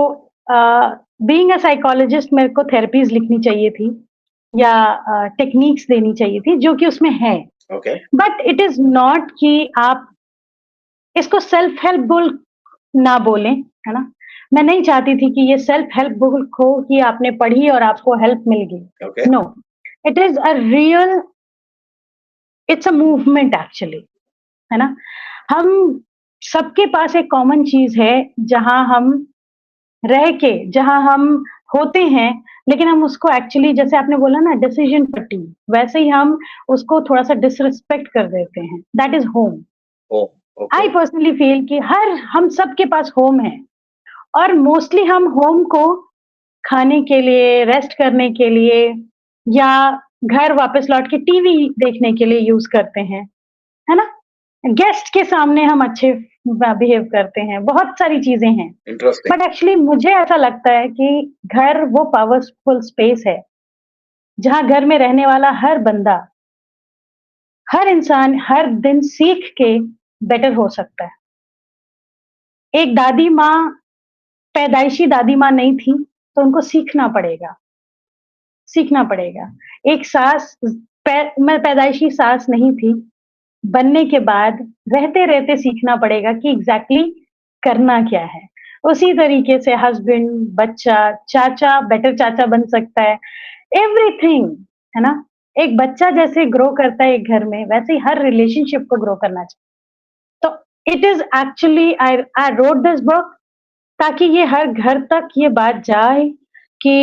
बीइंग अ साइकोलॉजिस्ट मेरे को थेरेपीज़ लिखनी चाहिए थी या टेक्निक्स देनी चाहिए थी जो कि उसमें है। Okay, but it is not कि आप इसको सेल्फ हेल्प बुक ना बोलें, है ना? मैं नहीं चाहती थी कि ये सेल्फ हेल्प बुक हो कि आपने पढ़ी और आपको हेल्प मिल गई। Okay, no, it is a real it's a movement actually, है ना? हम सबके पास एक कॉमन चीज़ है जहाँ हम रह के जहाँ हम होते हैं, लेकिन हम उसको एक्चुअली जैसे आपने बोला ना डिसीजन फटीग, वैसे ही हम उसको थोड़ा-सा डिसरिस्पेक्ट कर देते हैं। That is home. Oh! I okay, personally feel कि हर हम सबके पास होम है और मोस्टली हम होम को खाने के लिए, रेस्ट करने के लिए या घर वापस लौट के टीवी देखने के लिए यूज़ करते हैं, है ना? गेस्ट के सामने हम अच्छे बिहेव करते हैं, बहुत सारी चीज़ें हैं। इंटरेस्टिंग। बट एक्चुअली मुझे ऐसा लगता है कि घर वो पावरफुल स्पेस है, जहाँ घर में रहने वाला हर बंदा, हर इंसान हर दिन सीख के बेटर हो सकता है। एक दादी माँ पैदाइशी दादी माँ नहीं थी, तो उनको सीखना पड़ेगा, सीखना पड़ेगा। एक सास मैं पैदाइशी सास नहीं थी, बनने के बाद रहते-रहते सीखना पड़ेगा कि एग्ज़ैक्टली करना क्या है। उसी तरीके से हस्बैंड, बच्चा, चाचा बेटर चाचा बन सकता है, एवरीथिंग, है ना? एक बच्चा जैसे ग्रो करता है एक घर में, वैसे ही हर रिलेशनशिप को ग्रो करना चाहिए। तो it is actually I wrote this book ताकि ये हर घर तक ये बात जाए कि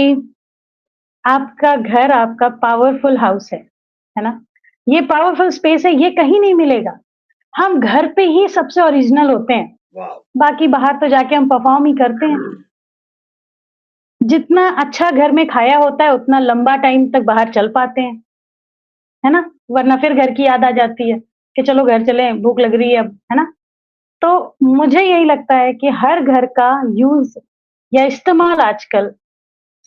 आपका घर आपका पावरफुल हाउस है ना? ये पावरफुल स्पेस है, ये कहीं नहीं मिलेगा। हम घर पे ही सबसे ओरिजिनल होते हैं, वाओ! बाकी बाहर तो जाके हम परफॉर्म ही करते हैं। जितना अच्छा घर में खाया होता है, उतना लंबा टाइम तक बाहर चल पाते हैं, है ना? वरना फिर घर की याद आ जाती है कि चलो घर चलें, भूख लग रही है अब, है ना? तो मुझे यही लगता है कि हर घर का यूज़ या इस्तेमाल आजकल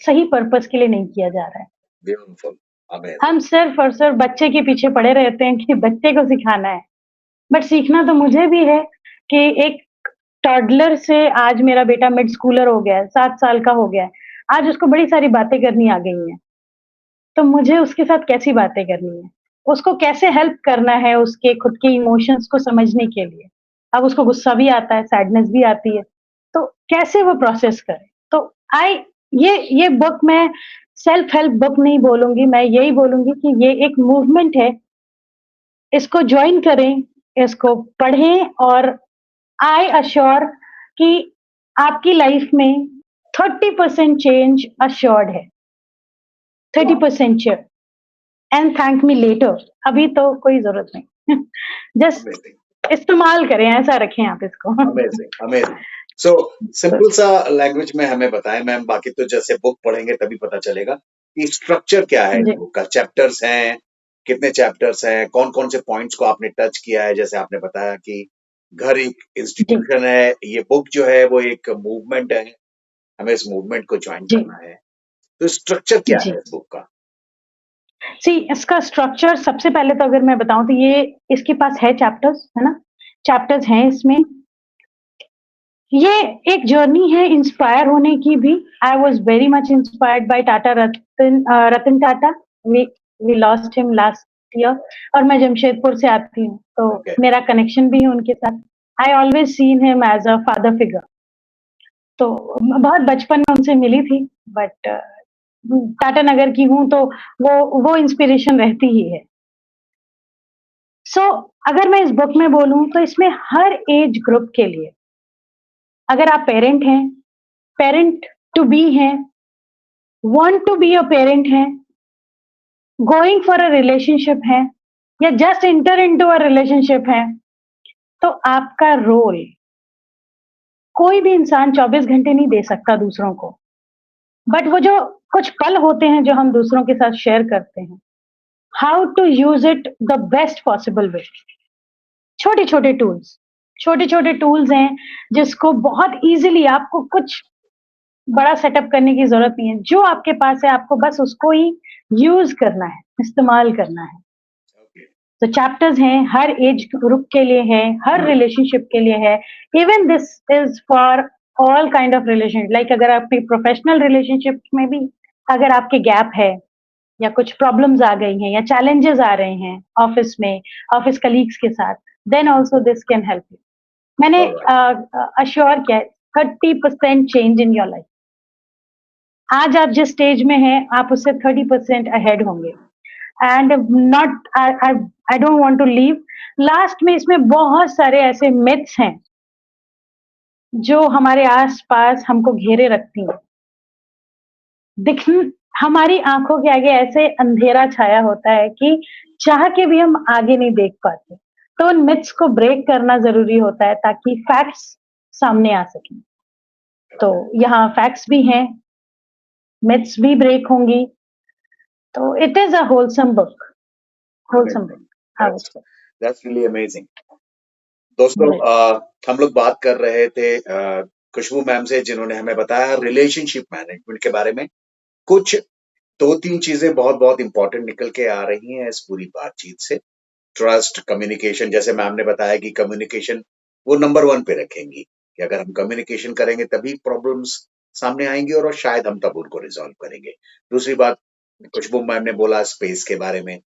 सही पर्पज़ के लिए नहीं किया जा रहा है। Beautiful, amazing. हम सिर्फ़ और सिर्फ़ बच्चे के पीछे पड़े रहते हैं कि बच्चे को सिखाना है। बट सीखना तो मुझे भी है कि एक टॉडलर से आज मेरा बेटा मिड स्कूलर हो गया है, 7 साल का हो गया है। आज उसको बड़ी सारी बातें करनी आ गई हैं। तो मुझे उसके साथ कैसी बातें करनी है? उसको कैसे हेल्प करना है उसके खुद के इमोशंस को समझने के लिए? अब उसको गुस्सा भी आता है, सैडनेस भी आती है, तो कैसे वो प्रोसेस करे? तो आई ये बुक मैं सेल्फ हेल्प बुक नहीं बोलूँगी, मैं यही बोलूँगी कि ये एक मूवमेंट है, इसको जॉइन करें, इसको पढ़ें और आई एश्योर कि आपकी लाइफ में 30% चेंज एश्योर्ड है, wow! 30% sure and thank me later अभी तो कोई ज़रूरत नहीं। जस्ट अमेजिंग, इस्तेमाल करें, ऐसा रखें आप इसको। Amazing, amazing. सो सिंपल सा लैंग्वेज में हमें बताएँ मैम, बाकी तो जैसे बुक पढ़ेंगे तभी पता चलेगा कि स्ट्रक्चर क्या है इस जी, बुक का? चैप्टर्स हैं, कितने चैप्टर्स हैं? कौन-कौन से पॉइंट्स को आपने टच किया है? जैसे आपने बताया कि घर एक जी, इंस्टीट्यूशन है, ये बुक जो है वो एक मूवमेंट है, हमें इस मूवमेंट को जॉइन जी, करना है। तो स्ट्रक्चर क्या है जी। इस बुक का? सी इसका स्ट्रक्चर सबसे पहले तो अगर मैं बताऊँ तो ये इसके पास है चैप्टर्स, है ना? चैप्टर्स हैं इसमें। ये एक जर्नी है इंस्पायर होने की भी। I was very much inspired by Ratan Tata. We we lost him last year और मैं जमशेदपुर से आती हूँ, तो ओके, मेरा कनेक्शन भी है उनके साथ। I always seen him as a father figure. तो बहुत बचपन में उनसे मिली थी बट टाटा नगर की हूँ तो वो इंस्पिरेशन रहती ही है। सो अगर मैं इस बुक में बोलूँ तो इसमें हर एज ग्रुप के लिए अगर आप पेरेंट हैं, पेरेंट टू बी हैं, want to be a parent हैं, गोइंग फॉर अ रिलेशनशिप है या just enter into a relationship है, तो आपका रोल कोई भी इंसान 24 घंटे नहीं दे सकता दूसरों को। बट वो जो कुछ पल होते हैं जो हम दूसरों के साथ शेयर करते हैं, how to use it the best possible way. छोटे-छोटे टूल्स, छोटे-छोटे टूल्स हैं जिसको बहुत ईज़िली आपको कुछ बड़ा सेटअप करने की ज़रूरत नहीं है। जो आपके पास है आपको बस उसको ही यूज़ करना है, इस्तेमाल करना है। ओके। तो चैप्टर्स हैं, हर एज ग्रुप के लिए है, हर रिलेशनशिप के लिए है। Even this is for all kind of relation like अगर आपकी प्रोफेशनल रिलेशनशिप में भी अगर आपके गैप है या कुछ प्रॉब्लम्स आ गई हैं या चैलेंजेस आ रहे हैं ऑफिस में, ऑफिस कलीग्स के साथ, then also this can help you. मैंने ऑलराइट, अश्योर किया है 30% चेंज इन योर लाइफ। आज आप जिस स्टेज में हैं, आप उससे 30% अहेड होंगे and not I I I don't want to leave. Last में इसमें बहुत सारे ऐसे मिथ्स हैं, जो हमारे आस-पास हमको घेरे रखती हैं। दिख हमारी आँखों के आगे ऐसे अंधेरा छाया होता है कि चाह के भी हम आगे नहीं देख पाते। तो उन मिथ्स को ब्रेक करना ज़रूरी होता है ताकि फैक्ट्स सामने आ सकें। तो यहाँ फैक्ट्स भी हैं, मिथ्स भी ब्रेक होंगी, तो it is a wholesome book amazing, I would that's say. That's really amazing. दोस्तों जी, हम लोग बात कर रहे थे खुशबू मैम से जिन्होंने हमें बताया रिलेशनशिप मैनेजमेंट के बारे में। कुछ 2-3 चीज़ें बहुत-बहुत इम्पोर्टेंट निकल के आ रही हैं इस पूरी बातचीत से। ट्रस्ट, कम्युनिकेशन जैसे मैम ने बताया कि कम्युनिकेशन वो नंबर 1 पे रखेंगी, कि अगर हम कम्युनिकेशन करेंगे तभी प्रॉब्लम्स सामने आएँगी और शायद हम तब उनको रिज़ॉल्व करेंगे। दूसरी बात खुशबू मैम ने बोला स्पेस के बारे में,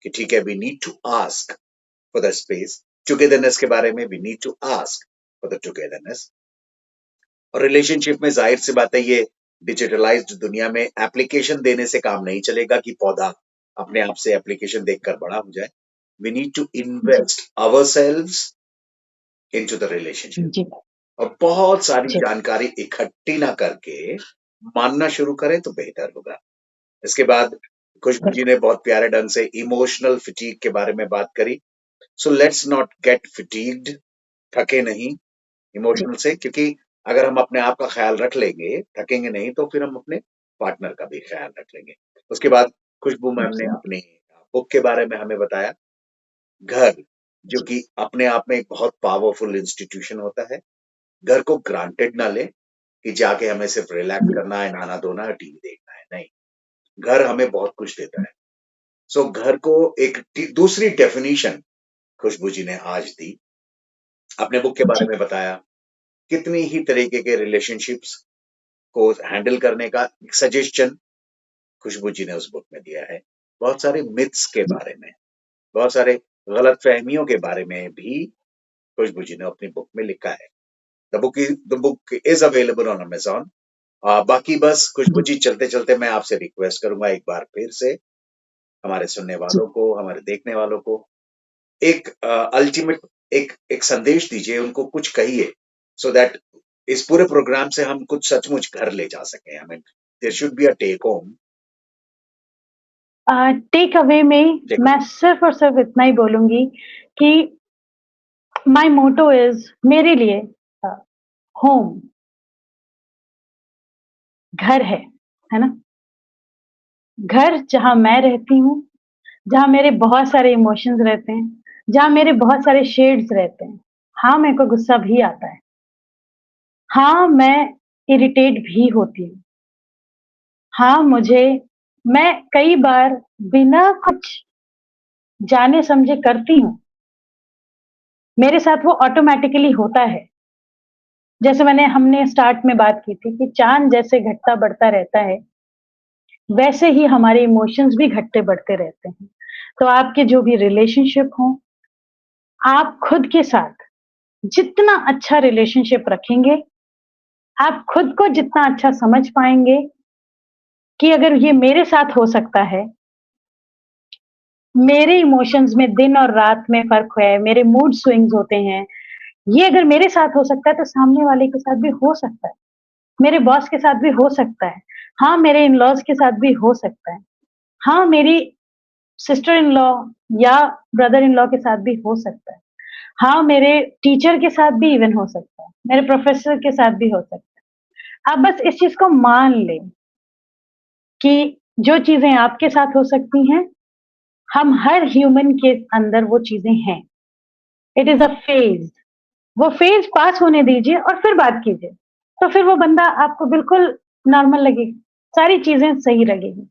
कि ठीक है we need to ask for the space. Togetherness के बारे में we need to ask for the togetherness. और रिलेशनशिप में जाहिर सी बात है ये डिजिटलाइज्ड दुनिया में एप्लीकेशन देने से काम नहीं चलेगा कि पौधा अपने आप से एप्लीकेशन देखकर बड़ा हो जाए। वी नीड टू जी, invest ourselves into the relationship जी, और बहुत सारी जी, जानकारी इकट्ठी ना करके मानना शुरू करें तो बेहतर होगा। इसके बाद खुशबू जी बिल्कुल, ने बहुत प्यारे ढंग से इमोशनल फिटीग के बारे में बात करी। सो लेट्स नॉट गेट फिटीग्ड, थके नहीं जी, इमोशनल से, क्योंकि अगर हम अपने आप का ख्याल रख लेंगे, थकेंगे नहीं, तो फिर हम अपने पार्टनर का भी ख्याल रख लेंगे। उसके बाद खुशबू मैम ने जी, अपनी बुक के बारे में हमें बताया, घर, जो जी, कि अपने आप में एक बहुत पावरफुल इंस्टीट्यूशन होता है। घर को ग्रांटेड ना लें कि जाके हमें सिर्फ रिलैक्स जी, करना है, नहाना-धोना है, टीवी देखना है, नहीं। घर हमें बहुत कुछ देता है। सो घर को एक दूसरी डेफिनेशन खुशबू जी ने आज दी, अपने बुक के बारे जी, में बताया, कितनी ही तरीके के रिलेशनशिप्स को हैंडल करने का सजेशन खुशबू जी ने उस बुक में दिया है। बहुत सारे मिथ्स के जी, बारे में, बहुत सारे गलतफहमियों के बारे में भी खुशबू जी ने अपनी बुक में लिखा है। The book is available on Amazon. बाकी बस खुशबू जी, जी चलते-चलते मैं आपसे रिक्वेस्ट करूँगा एक बार फिर से हमारे सुनने जी। वालों को, हमारे देखने वालों को एक अल्टीमेट एक एक संदेश दीजिए, उनको कुछ कहिए सो दैट इस पूरे प्रोग्राम से हम कुछ सचमुच घर ले जा सकें। I mean there should be a take home. Take away में टेक मैं अवे। सिर्फ़ और सिर्फ़ इतना ही बोलूँगी कि माय मोट्टो इज़ मेरे लिए अ, होम घर है ना? घर जहाँ मैं रहती हूँ, जहाँ मेरे बहुत सारे इमोशंस रहते हैं, जहाँ मेरे बहुत सारे शेड्स रहते हैं। हाँ, मेरे को गुस्सा भी आता है। हाँ, मैं इरिटेट भी होती हूँ। हाँ, मैं कई बार बिना कुछ जाने समझे करती हूँ। मेरे साथ वो ऑटोमैटिकली होता है। जैसे हमने स्टार्ट में बात की थी कि चाँद जैसे घटता-बढ़ता रहता है, वैसे ही हमारे इमोशंस भी घटते-बढ़ते रहते हैं। तो आपके जो भी रिलेशनशिप हों, आप खुद के साथ जितना अच्छा रिलेशनशिप रखेंगे, आप खुद को जितना अच्छा समझ पाएँगे कि अगर ये मेरे साथ हो सकता है, मेरे इमोशंस में दिन और रात में फ़र्क है, मेरे मूड स्विंग्स होते हैं, ये अगर मेरे साथ हो सकता है तो सामने वाले के साथ भी हो सकता है। मेरे बॉस के साथ भी हो सकता है। हाँ, मेरे इन-लॉज़ के साथ भी हो सकता है। हाँ, मेरी सिस्टर इन लॉ या ब्रदर इन लॉ के साथ भी हो सकता है। हाँ, मेरे टीचर के साथ भी इवन हो सकता है। मेरे प्रोफ़ेसर के साथ भी हो सकता है। आप बस इस चीज़ को मान लें कि जो चीज़ें आपके साथ हो सकती हैं, हम हर ह्यूमन के अंदर वो चीज़ें हैं। It is a phase. वो फ़ेज़ पास होने दीजिए और फिर बात कीजिए। तो फिर वो बंदा आपको बिल्कुल नॉर्मल लगेगा, सारी चीज़ें सही लगेगी।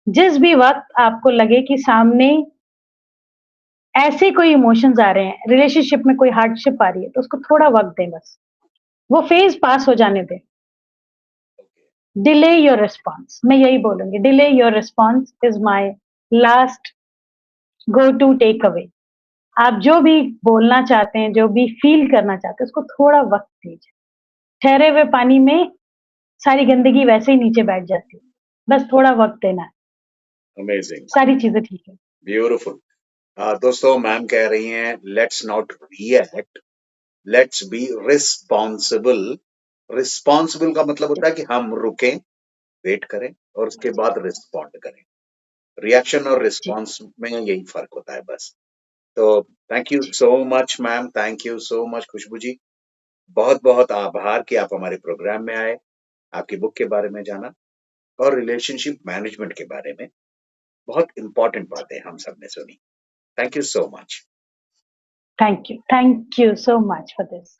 जिस भी वक़्त आपको लगे कि सामने ऐसे कोई इमोशंस आ रहे हैं, रिलेशनशिप में कोई हार्डशिप आ रही है, तो उसको थोड़ा वक़्त दें बस। वो फ़ेज़ पास हो जाने दें। डिले योर रिस्पॉन्स मैं यही बोलूँगी, delay your response is my last go to take away. आप जो भी बोलना चाहते हैं, जो भी फ़ील करना चाहते हैं, उसको थोड़ा वक़्त दीजिए। ठहरे हुए पानी में सारी गंदगी वैसे ही नीचे बैठ जाती है। बस थोड़ा वक़्त देना है, अमेजिंग। सारी चीज़ें ठीक है। ब्यूटीफुल। दोस्तों मैम कह रही हैं let's not react, let's be responsible. Responsible का मतलब जी, होता है कि हम रुकें, वेट करें और उसके जी, बाद रिस्पॉन्ड करें। रिएक्शन और जी, रिस्पॉन्स में यही फ़र्क होता है बस। तो थैंक यू जी, so much ma'am, thank you so much Khushboo ji. बहुत-बहुत आभार कि आप हमारे प्रोग्राम में आए, आपकी बुक के बारे में जाना और रिलेशनशिप मैनेजमेंट के बारे में बहुत इम्पोर्टेंट जी। बातें हम सबने सुनी। Thank you so much. Thank you so much for this.